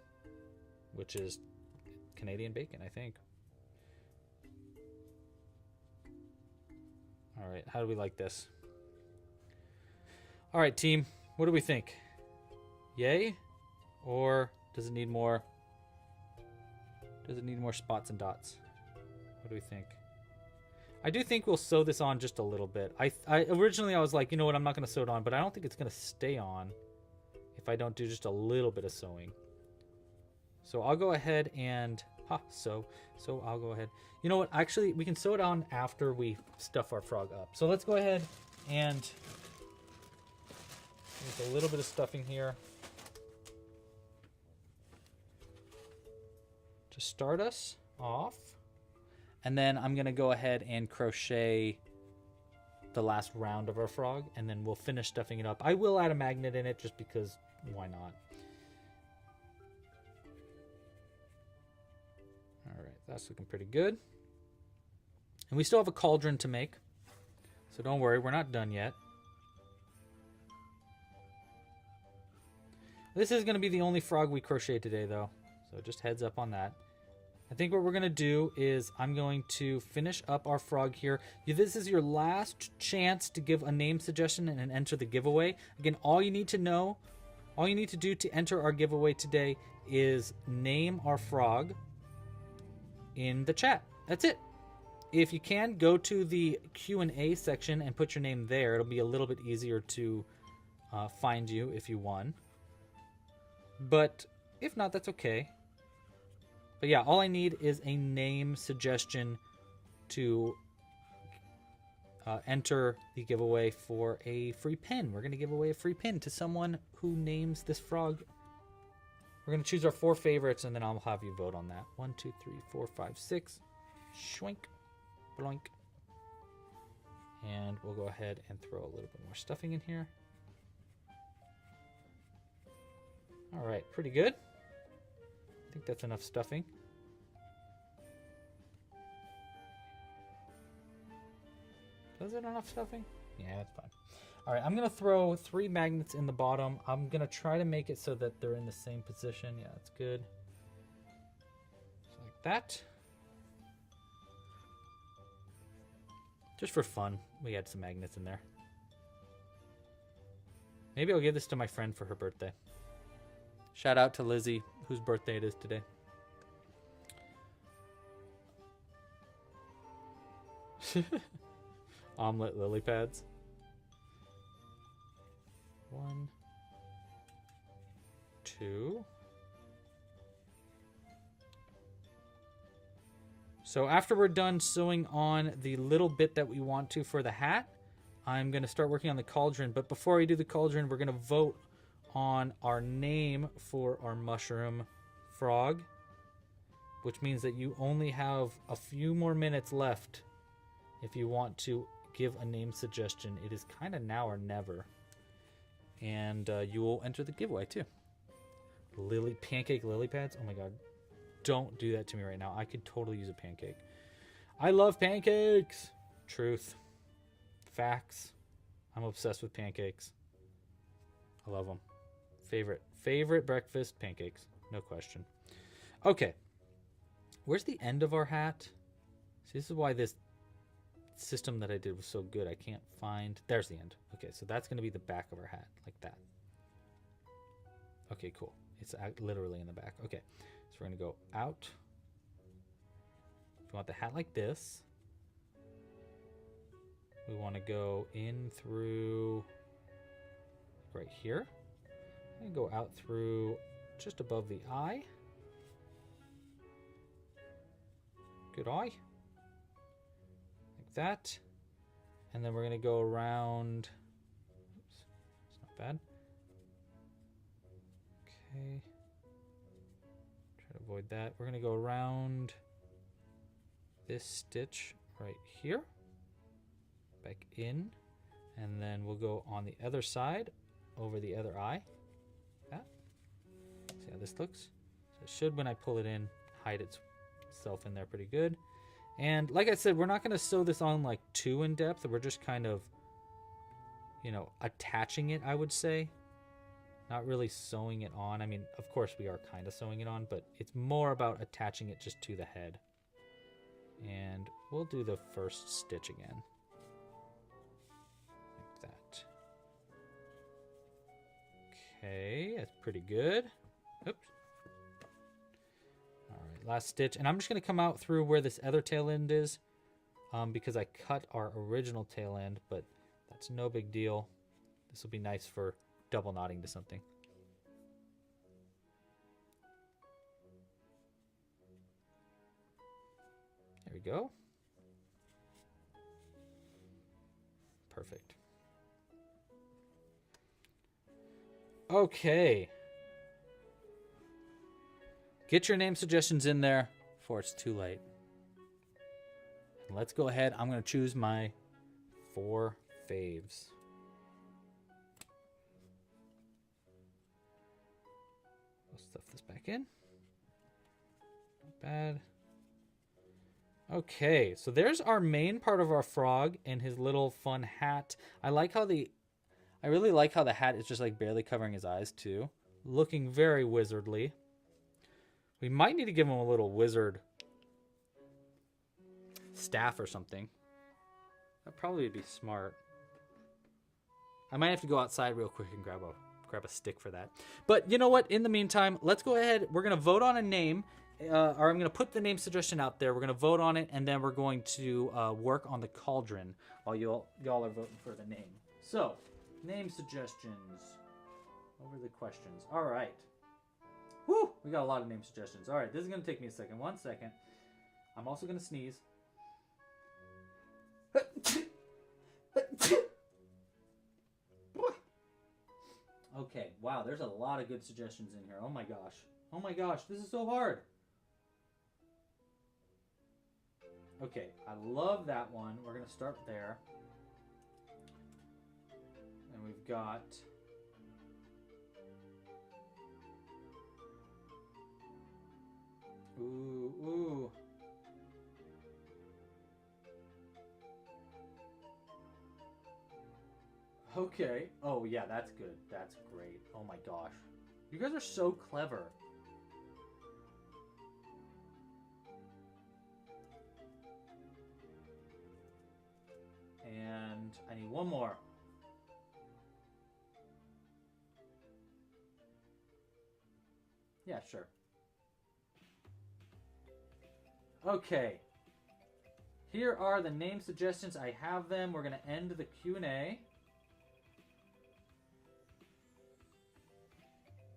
which is Canadian bacon, I think. All right, how do we like this? All right, team, what do we think? Yay? Or does it need more? Does it need more spots and dots? What do we think? I do think we'll sew this on just a little bit. Originally I was like, you know what, I'm not going to sew it on, but I don't think it's going to stay on if I don't do just a little bit of sewing. So I'll go ahead and sew. So I'll go ahead. You know what? Actually, we can sew it on after we stuff our frog up. So let's go ahead and use a little bit of stuffing here to start us off. And then I'm going to go ahead and crochet the last round of our frog, and then we'll finish stuffing it up. I will add a magnet in it just because why not? All right, that's looking pretty good. And we still have a cauldron to make, so don't worry, we're not done yet. This is going to be the only frog we crochet today, though, so just heads up on that. I think what we're going to do is I'm going to finish up our frog here. This is your last chance to give a name suggestion and enter the giveaway. Again, all you need to do to enter our giveaway today is name our frog in the chat. That's it. If you can, go to the Q&A section and put your name there. It'll be a little bit easier to find you if you won. But if not, that's okay. But yeah, all I need is a name suggestion to enter the giveaway for a free pin. We're going to give away a free pin to someone who names this frog. We're going to choose our 4 favorites, and then I'll have you vote on that. 1, 2, 3, 4, 5, 6. Schwink. Bloink. And we'll go ahead and throw a little bit more stuffing in here. All right, pretty good. I think that's enough stuffing. Is it enough stuffing? Yeah, that's fine. All right, I'm going to throw 3 magnets in the bottom. I'm going to try to make it so that they're in the same position. Yeah, that's good. Just like that. Just for fun, we add some magnets in there. Maybe I'll give this to my friend for her birthday. Shout out to Lizzie, whose birthday it is today. Omelet lily pads. 1, 2. So after we're done sewing on the little bit that we want to for the hat, I'm going to start working on the cauldron. But before we do the cauldron, we're going to vote on our name for our mushroom frog, which means that you only have a few more minutes left if you want to give a name suggestion. It is kind of now or never. And you will enter the giveaway too. Pancake lily pads. Oh my god. Don't do that to me right now. I could totally use a pancake. I love pancakes. Truth. Facts. I'm obsessed with pancakes. I love them. Favorite breakfast, pancakes. No question. Okay. Where's the end of our hat? See, this is why this system that I did was so good. I can't find. There's the end. Okay, so that's going to be the back of our hat, like that. Okay, cool. It's literally in the back. Okay, so we're going to go out. If you want the hat like this, we want to go in through right here. And go out through just above the eye. Good eye. Like that. And then we're going to go around. Oops, it's not bad. Okay. Try to avoid that. We're going to go around this stitch right here. Back in. And then we'll go on the other side over the other eye. That. See how this looks? So it should, when I pull it in, hide itself in there pretty good. And like I said, we're not going to sew this on like too in depth. We're just kind of, you know, attaching it, I would say. Not really sewing it on. I mean, of course we are kind of sewing it on, but it's more about attaching it just to the head. And we'll do the first stitch again. Like that. Okay, that's pretty good. Oops. Last stitch, and I'm just going to come out through where this other tail end is, because I cut our original tail end, but that's no big deal. This will be nice for double knotting to something. There we go. Perfect. Okay. Get your name suggestions in there before it's too late. And let's go ahead. I'm going to choose my 4 faves. We'll stuff this back in. Not bad. Okay, so there's our main part of our frog and his little fun hat. I really like how the hat is just like barely covering his eyes too. Looking very wizardly. We might need to give him a little wizard staff or something. That probably would be smart. I might have to go outside real quick and grab a stick for that. But you know what? In the meantime, let's go ahead. We're going to vote on a name. Or I'm going to put the name suggestion out there. We're going to vote on it, and then we're going to work on the cauldron while y'all are voting for the name. So, Name suggestions. Over the questions. All right. Woo! We got a lot of name suggestions. All right, this is going to take me a second. 1 second. I'm also going to sneeze. Okay, wow, there's a lot of good suggestions in here. Oh my gosh. Oh my gosh, this is so hard. Okay, I love that one. We're going to start there. And we've got... Ooh, ooh. Okay. Oh, yeah, that's good. That's great. Oh my gosh. You guys are so clever. And I need one more. Yeah, sure. Okay. Here are the name suggestions. I have them. We're going to end the Q&A.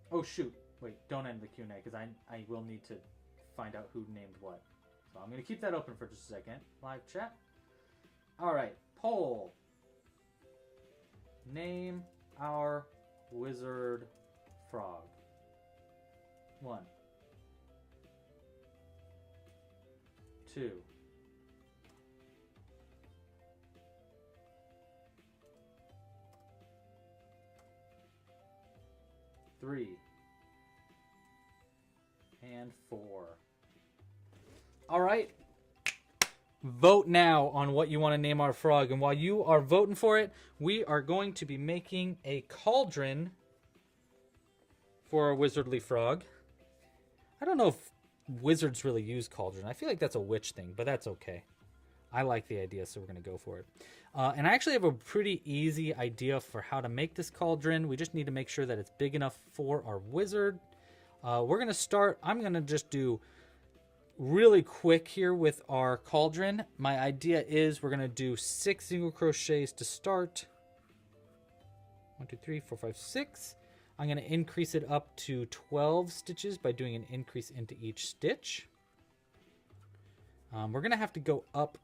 Oh, shoot. Wait, don't end the Q&A because I will need to find out who named what. So I'm going to keep that open for just a second. Live chat. All right. Poll. Name our wizard frog. 1. 2. 3. And 4. All right. Vote now on what you want to name our frog. And while you are voting for it, we are going to be making a cauldron for our wizardly frog. I don't know if wizards really use cauldron. I feel like that's a witch thing, but that's okay. I like the idea, so we're going to go for it. And I actually have a pretty easy idea for how to make this cauldron. We just need to make sure that it's big enough for our wizard. We're going to start. I'm going to just do really quick here with our cauldron. My idea is we're going to do 6 single crochets to start. 1, 2, 3, 4, 5, 6. I'm going to increase it up to 12 stitches by doing an increase into each stitch. We're going to have to go up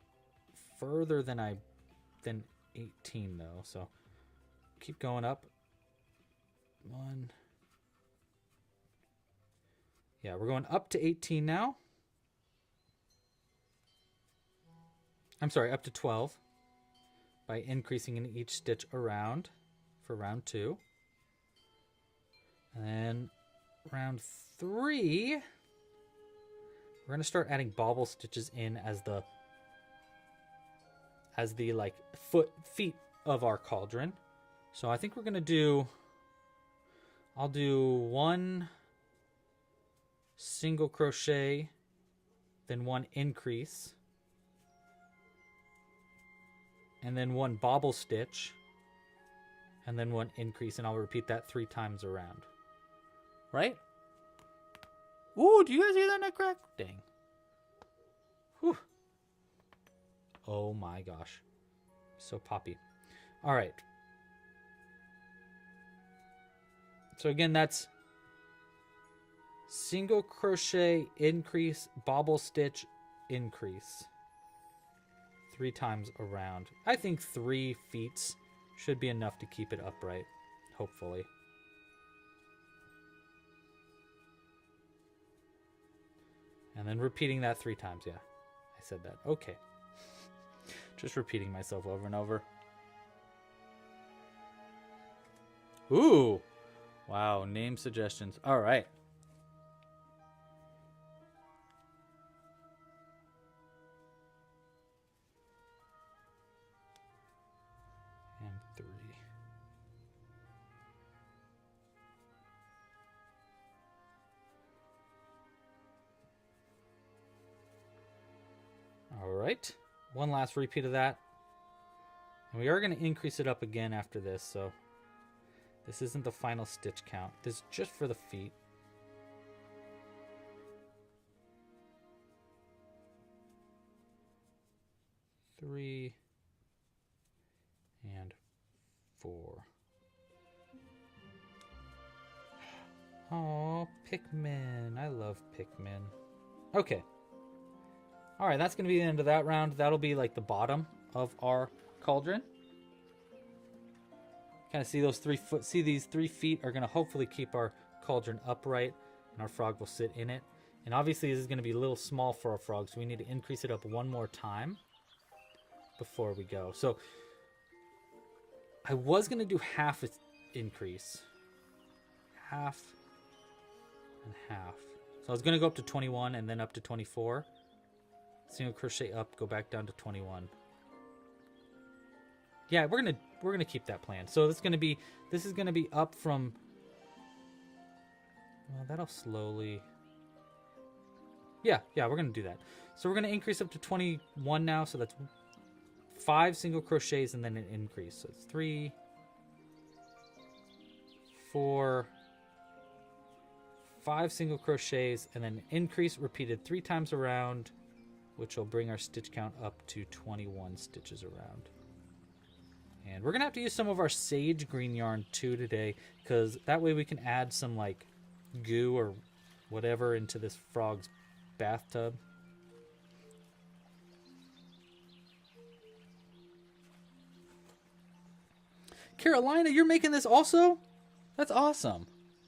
further than 18 though, so keep going up. 1. Yeah, we're going up to 18 now. I'm sorry, up to 12 by increasing in each stitch around for round 2. And then round 3, we're going to start adding bobble stitches in as the like feet of our cauldron. So I think we're going to do, I'll do 1 single crochet, then 1 increase, and then 1 bobble stitch, and then 1 increase, and I'll repeat that 3 times around. Right? Ooh, do you guys hear that nut crack? Dang. Whew. Oh my gosh. So poppy. All right. So again, that's single crochet, increase, bobble stitch, increase. 3 times around. I think 3 feet should be enough to keep it upright, hopefully. And then repeating that 3 times, yeah. I said that. Okay. Just repeating myself over and over. Ooh. Wow, name suggestions. All right. And 3. All right. One last repeat of that. And we are going to increase it up again after this, so this isn't the final stitch count. This is just for the feet. Three and 4. Oh, Pikmin. I love Pikmin. Okay. All right, that's going to be the end of that round. That'll be like the bottom of our cauldron. Kind of see those 3 foot. See, these 3 feet are going to hopefully keep our cauldron upright, and our frog will sit in it. And obviously, this is going to be a little small for our frog, so we need to increase it up one more time before we go. So I was going to do half its increase. Half and half. So I was going to go up to 21 and then up to 24. Single crochet up, go back down to 21. Yeah, we're gonna keep that plan. So this is gonna be up from. Well, that'll slowly. Yeah, we're gonna do that. So we're gonna increase up to 21 now. So that's 5 single crochets and then an increase. So it's 3, 4, 5 single crochets and then increase repeated 3 times around, which will bring our stitch count up to 21 stitches around. And we're gonna have to use some of our sage green yarn too today, because that way we can add some like goo or whatever into this frog's bathtub. Carolina, you're making this also? That's awesome.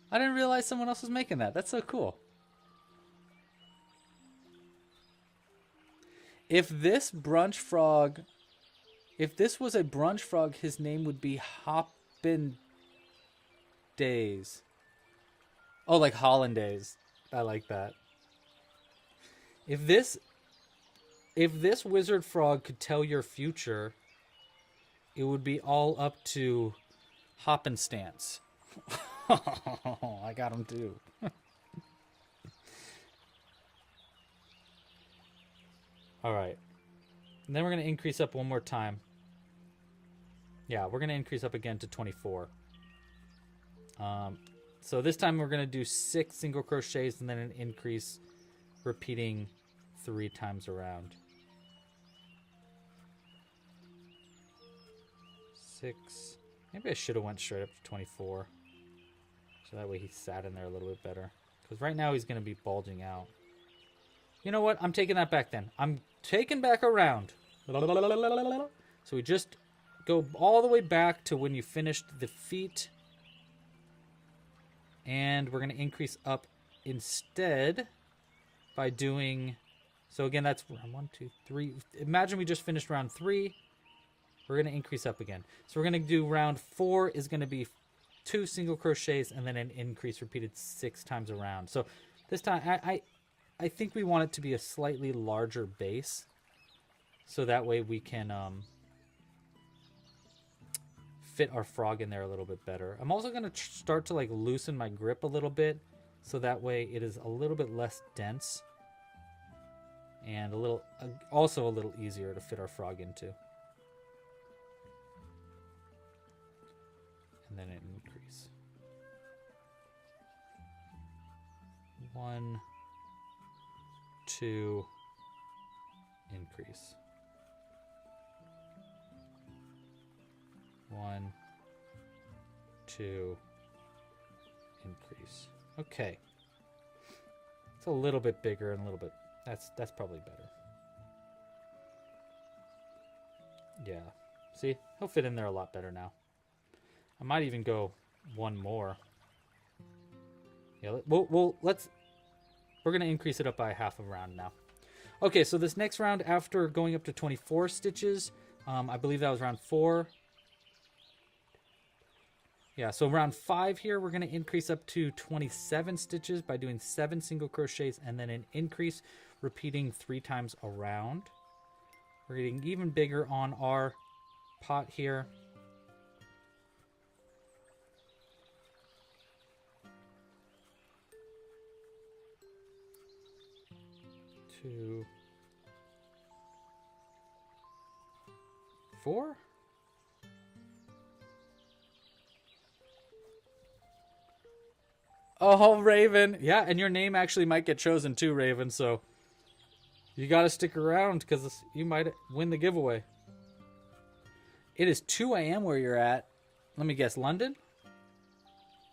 I didn't realize someone else was making that. That's so cool. If this was a brunch frog, his name would be Hoppin Days. Oh, like Hollandaise. I like that. If this wizard frog could tell your future, it would be all up to Hoppenstance. I got him too. All right. And then we're going to increase up one more time. Yeah, we're going to increase up again to 24. So this time we're going to do 6 single crochets and then an increase, repeating 3 times around. 6. Maybe I should have went straight up to 24. So that way he sat in there a little bit better. Because right now he's going to be bulging out. You know what? I'm taking that back then. I'm taking back around. So we just go all the way back to when you finished the feet. And we're going to increase up instead by doing... So again, that's round 1, 2, 3. Imagine we just finished round 3. We're going to increase up again. So we're going to do round 4 is going to be 2 single crochets and then an increase repeated 6 times around. So this time I think we want it to be a slightly larger base, so that way we can fit our frog in there a little bit better. I'm also going to start to like loosen my grip a little bit, so that way it is a little bit less dense and also a little easier to fit our frog into. And then an increase. 1, 2, increase. 1, 2, increase. Okay. It's a little bit bigger and a little bit... That's probably better. Yeah. See? He'll fit in there a lot better now. I might even go one more. Yeah, we're going to increase it up by half a round now. Okay, so this next round, after going up to 24 stitches, I believe that was round 4. Yeah, so round 5 here, we're going to increase up to 27 stitches by doing 7 single crochets and then an increase, repeating 3 times around. We're getting even bigger on our pot here. 2, 4. Oh, Raven. Yeah, and your name actually might get chosen too, Raven, so you got to stick around because you might win the giveaway. It is 2 a.m. where you're at. Let me guess, London?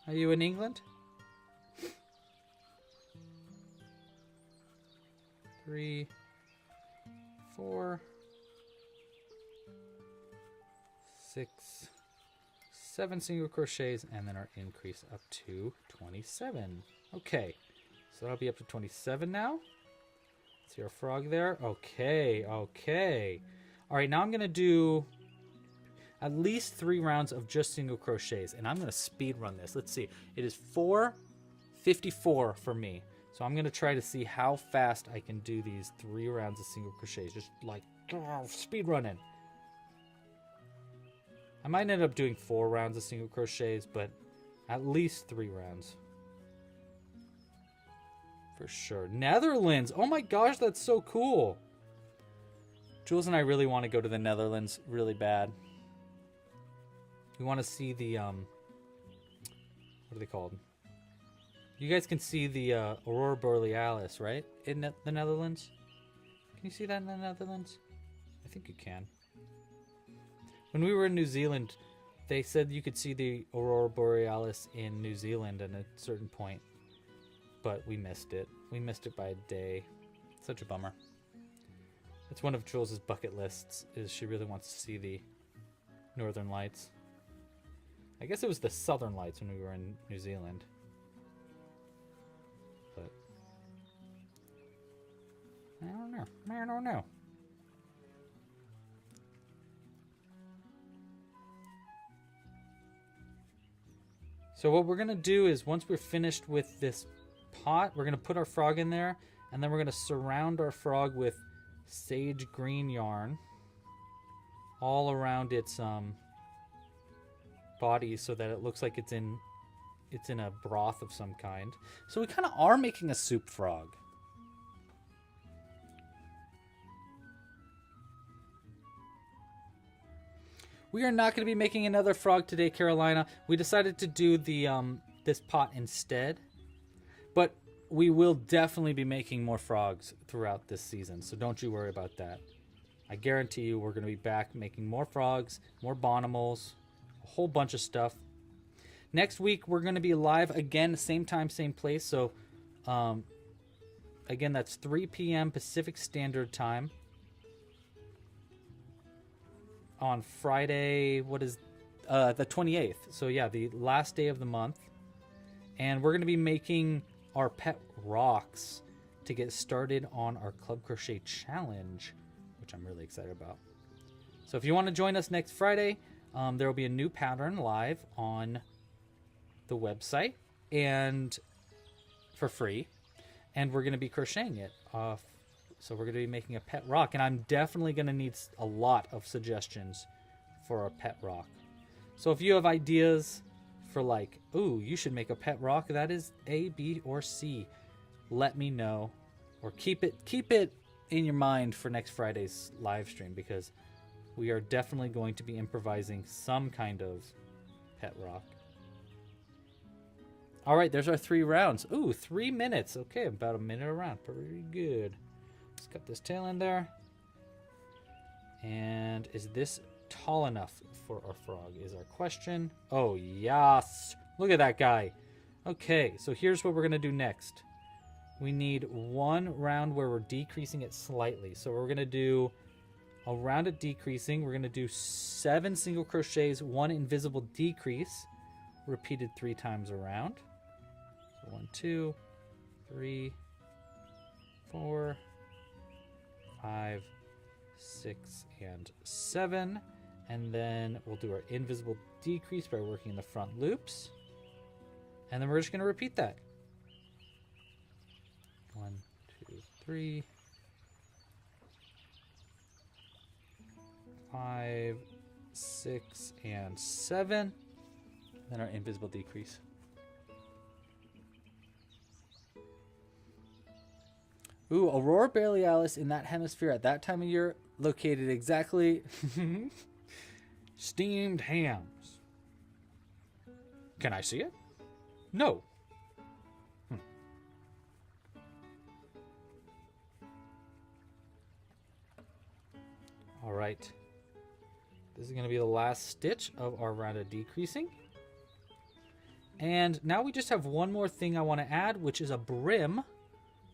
Are you in England? 3, 4, 6, 7 single crochets, and then our increase up to 27. Okay, so that'll be up to 27 now. See our frog there? Okay, okay. All right, now I'm gonna do at least 3 rounds of just single crochets, and I'm gonna speed run this. Let's see, it is 4:54 for me. So I'm gonna try to see how fast I can do these 3 rounds of single crochets, just like speed running. I might end up doing 4 rounds of single crochets, but at least 3 rounds. For sure. Netherlands! Oh my gosh, that's so cool! Jules and I really want to go to the Netherlands really bad. We want to see the, what are they called? You guys can see the Aurora Borealis, right? In the Netherlands? Can you see that in the Netherlands? I think you can. When we were in New Zealand, they said you could see the Aurora Borealis in New Zealand at a certain point. But we missed it. We missed it by a day. Such a bummer. It's one of Jules' bucket lists, is she really wants to see the Northern Lights. I guess it was the Southern Lights when we were in New Zealand. But I don't know. I don't know. So what we're going to do is once we're finished with this pot, we're going to put our frog in there, and then we're going to surround our frog with sage green yarn all around its body so that it looks like it's in a broth of some kind. So we kind of are making a soup frog. We are not going to be making another frog today, Carolina. We decided to do the this pot instead. But we will definitely be making more frogs throughout this season, so don't you worry about that. I guarantee you we're going to be back making more frogs, more bonimals, a whole bunch of stuff. Next week, we're going to be live again, same time, same place. So, again, that's 3 p.m. Pacific Standard Time. On Friday, what is the 28th. So, yeah, the last day of the month. And we're going to be making our pet rocks to get started on our Club Crochet Challenge, which I'm really excited about. So if you want to join us next Friday, there will be a new pattern live on the website and for free, and we're going to be crocheting it. So we're going to be making a pet rock, and I'm definitely going to need a lot of suggestions for our pet rock. So if you have ideas for like, ooh, you should make a pet rock that is A, B, or C, let me know, or keep it in your mind for next Friday's live stream, because we are definitely going to be improvising some kind of pet rock. All right, there's our 3 rounds. Ooh, 3 minutes. Okay, about a minute a round. Pretty good. Let's cut this tail in there. And is this tall enough for our frog is our question. Oh, yes. Look at that guy. Okay, so here's what we're going to do next. We need 1 round where we're decreasing it slightly. So we're going to do a round of decreasing. We're going to do 7 single crochets, 1 invisible decrease, repeated 3 times around. So 1, 2, 3, 4, 5, 6, and 7. And then we'll do our invisible decrease by working the front loops. And then we're just going to repeat that. 1, 2, 3, 5, 6, and 7. Then our invisible decrease. Ooh, Aurora Borealis in that hemisphere at that time of year located exactly steamed hams. Can I see it? No. All right. This is going to be the last stitch of our round of decreasing. And now we just have one more thing I want to add, which is a brim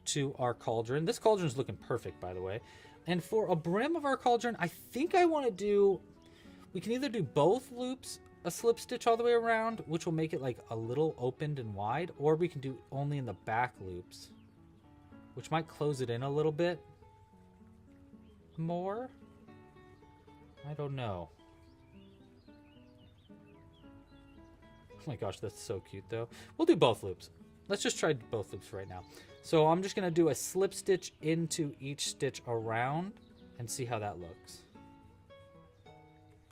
to our cauldron. This cauldron is looking perfect, by the way. And for a brim of our cauldron, I think I want to do, we can either do both loops, a slip stitch all the way around, which will make it like a little opened and wide, or we can do only in the back loops, which might close it in a little bit more. I don't know. Oh my gosh, that's so cute though. We'll do both loops. Let's just try both loops right now. So I'm just gonna do a slip stitch into each stitch around and see how that looks.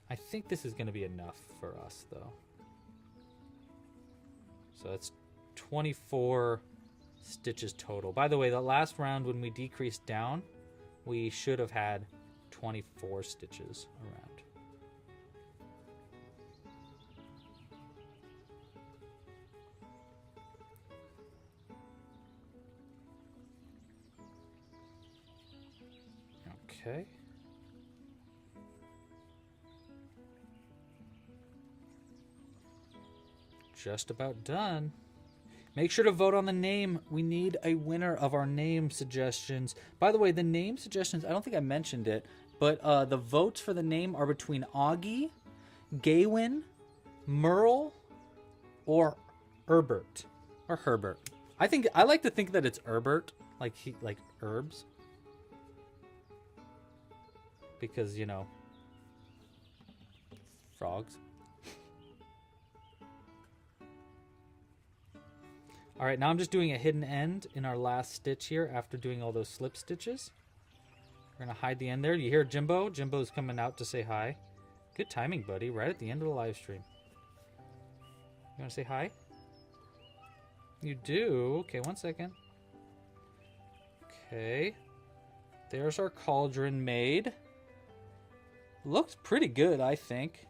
I think this is gonna be enough for us though. So that's 24 stitches total. By the way, the last round when we decreased down, we should have had 24 stitches around. Okay. Just about done. Make sure to vote on the name. We need a winner of our name suggestions. By the way, the name suggestions, I don't think I mentioned it, but the votes for the name are between Augie, Gaywin, Merle, or Herbert. Or Herbert. I like to think that it's Herbert, like herbs. Because, you know, frogs. All right, now I'm just doing a hidden end in our last stitch here after doing all those slip stitches. We're going to hide the end there. You hear Jimbo? Jimbo's coming out to say hi. Good timing, buddy. Right at the end of the live stream. You want to say hi? You do? Okay, 1 second. Okay. There's our cauldron made. Looks pretty good, I think.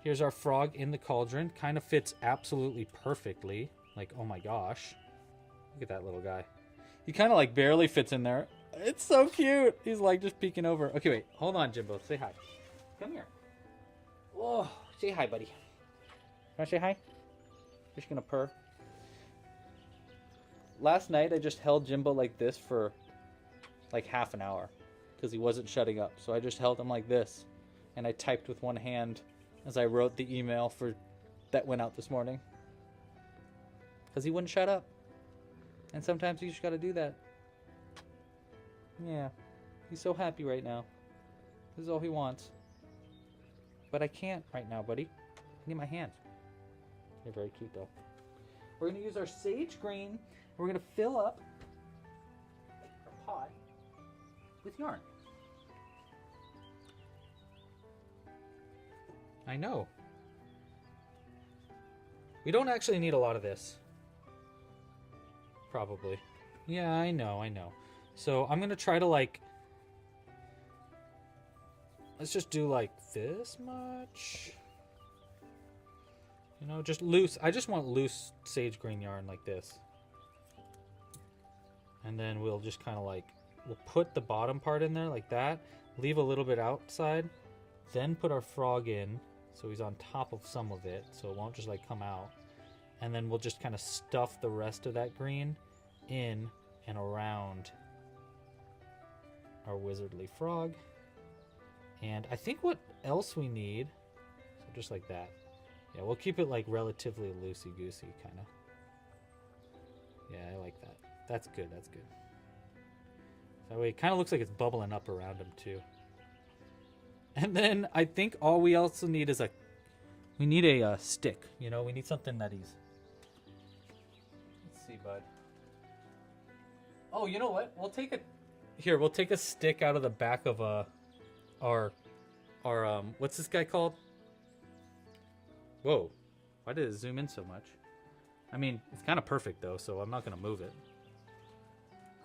Here's our frog in the cauldron. Kind of fits absolutely perfectly. Like, oh my gosh. Look at that little guy. He kind of like barely fits in there. It's so cute. He's like just peeking over. Okay, wait. Hold on, Jimbo. Say hi. Come here. Whoa. Say hi, buddy. Want to say hi? Just gonna purr. Last night, I just held Jimbo like this for like half an hour. Because he wasn't shutting up. So I just held him like this. And I typed with one hand as I wrote the email that went out this morning. Because he wouldn't shut up. And sometimes you just got to do that. Yeah. He's so happy right now. This is all he wants. But I can't right now, buddy. I need my hands. You're very cute, though. We're going to use our sage green. And we're going to fill up our pot with yarn. I know. We don't actually need a lot of this. Probably. Yeah, I know. So I'm going to try to like... Let's just do like this much. You know, just loose. I just want loose sage green yarn like this. And then we'll just kind of like... We'll put the bottom part in there like that. Leave a little bit outside. Then put our frog in. So he's on top of some of it. So it won't just like come out. And then we'll just kind of stuff the rest of that green in and around our wizardly frog. And I think what else we need, so just like that. Yeah, we'll keep it like relatively loosey-goosey kind of. Yeah, I like that. That's good, that's good. That way it kind of looks like it's bubbling up around him too. And then I think all we also need is we need a stick. You know, we need something that he's... Let's see, bud. Oh, you know what? We'll take a stick out of the back of our what's this guy called? Whoa. Why did it zoom in so much? I mean, it's kind of perfect though, so I'm not going to move it.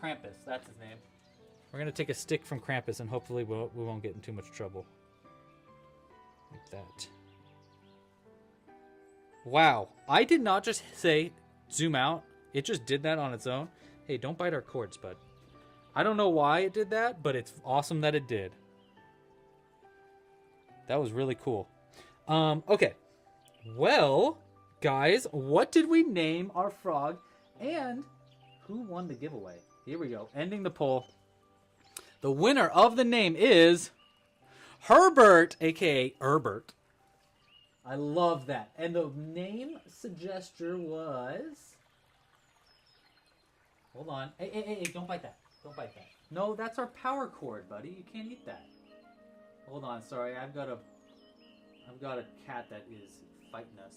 Krampus, that's his name. We're going to take a stick from Krampus and hopefully we won't get in too much trouble. Like that. Wow. I did not just say zoom out. It just did that on its own. Hey, don't bite our cords, bud. I don't know why it did that, but it's awesome that it did. That was really cool. Okay. Well, guys, what did we name our frog? And who won the giveaway? Here we go. Ending the poll. The winner of the name is Herbert, a.k.a. Herbert. I love that. And the name suggestion was... Hold on. Hey, don't bite that. Don't bite that. No, that's our power cord, buddy. You can't eat that. Hold on, sorry. I've got a cat that is fighting us.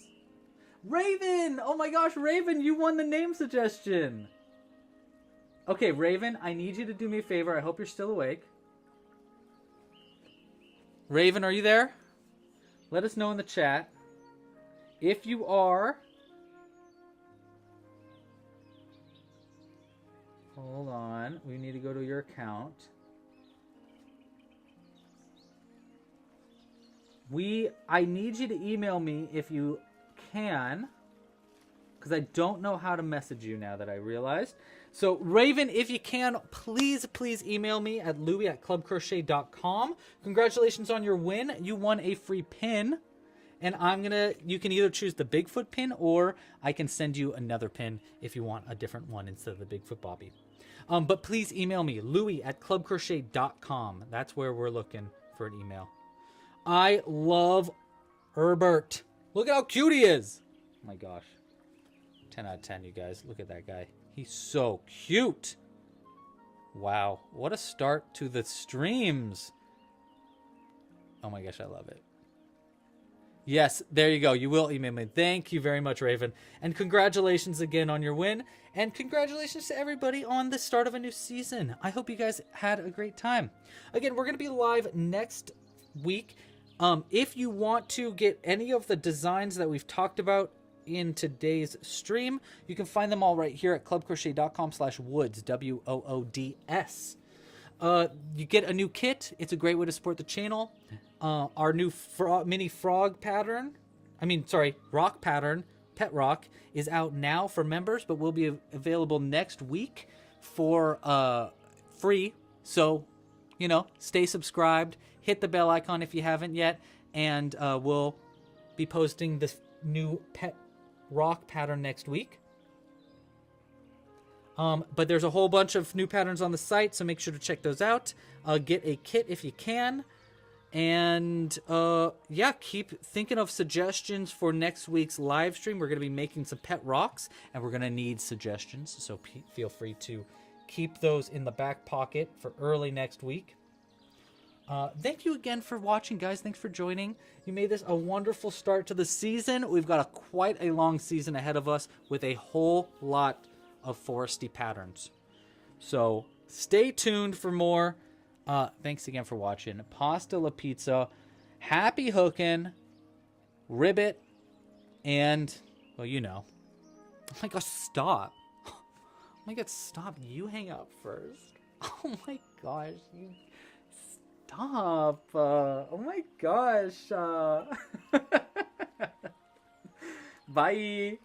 Raven! Oh my gosh, Raven, you won the name suggestion. Okay, Raven, I need you to do me a favor. I hope you're still awake. Raven, are you there? Let us know in the chat. If you are... Hold on. We need to go to your account. I need you to email me if you can, because I don't know how to message you now that I realized. So, Raven, if you can, please email me at louie@clubcrochet.com. Congratulations on your win. You won a free pin. And you can either choose the Bigfoot pin, or I can send you another pin if you want a different one instead of the Bigfoot Bobby. But please email me, louie@clubcrochet.com. That's where we're looking for an email. I love Herbert. Look at how cute he is. Oh my gosh. 10 out of 10, you guys. Look at that guy. He's so cute. Wow. What a start to the streams. Oh my gosh, I love it. Yes, there you go. You will email me. Thank you very much, Raven. And congratulations again on your win. And congratulations to everybody on the start of a new season. I hope you guys had a great time. Again, we're going to be live next week. If you want to get any of the designs that we've talked about in today's stream, you can find them all right here at clubcrochet.com/woods, WOODS. You get a new kit. It's a great way to support the channel. Our new mini frog pattern, rock pattern, pet rock, is out now for members, but will be available next week for free. So, stay subscribed, hit the bell icon if you haven't yet, and we'll be posting this new pet rock pattern next week. But there's a whole bunch of new patterns on the site, so make sure to check those out. Get a kit if you can. And, keep thinking of suggestions for next week's live stream. We're going to be making some pet rocks, and we're going to need suggestions. So feel free to keep those in the back pocket for early next week. Thank you again for watching, guys. Thanks for joining. You made this a wonderful start to the season. We've got quite a long season ahead of us with a whole lot of foresty patterns. So stay tuned for more. Thanks again for watching. Pasta la pizza. Happy hooking. Ribbit. And, well, Oh my gosh, stop. Oh my god, stop. You hang up first. Oh my gosh. Stop. Oh my gosh. Bye.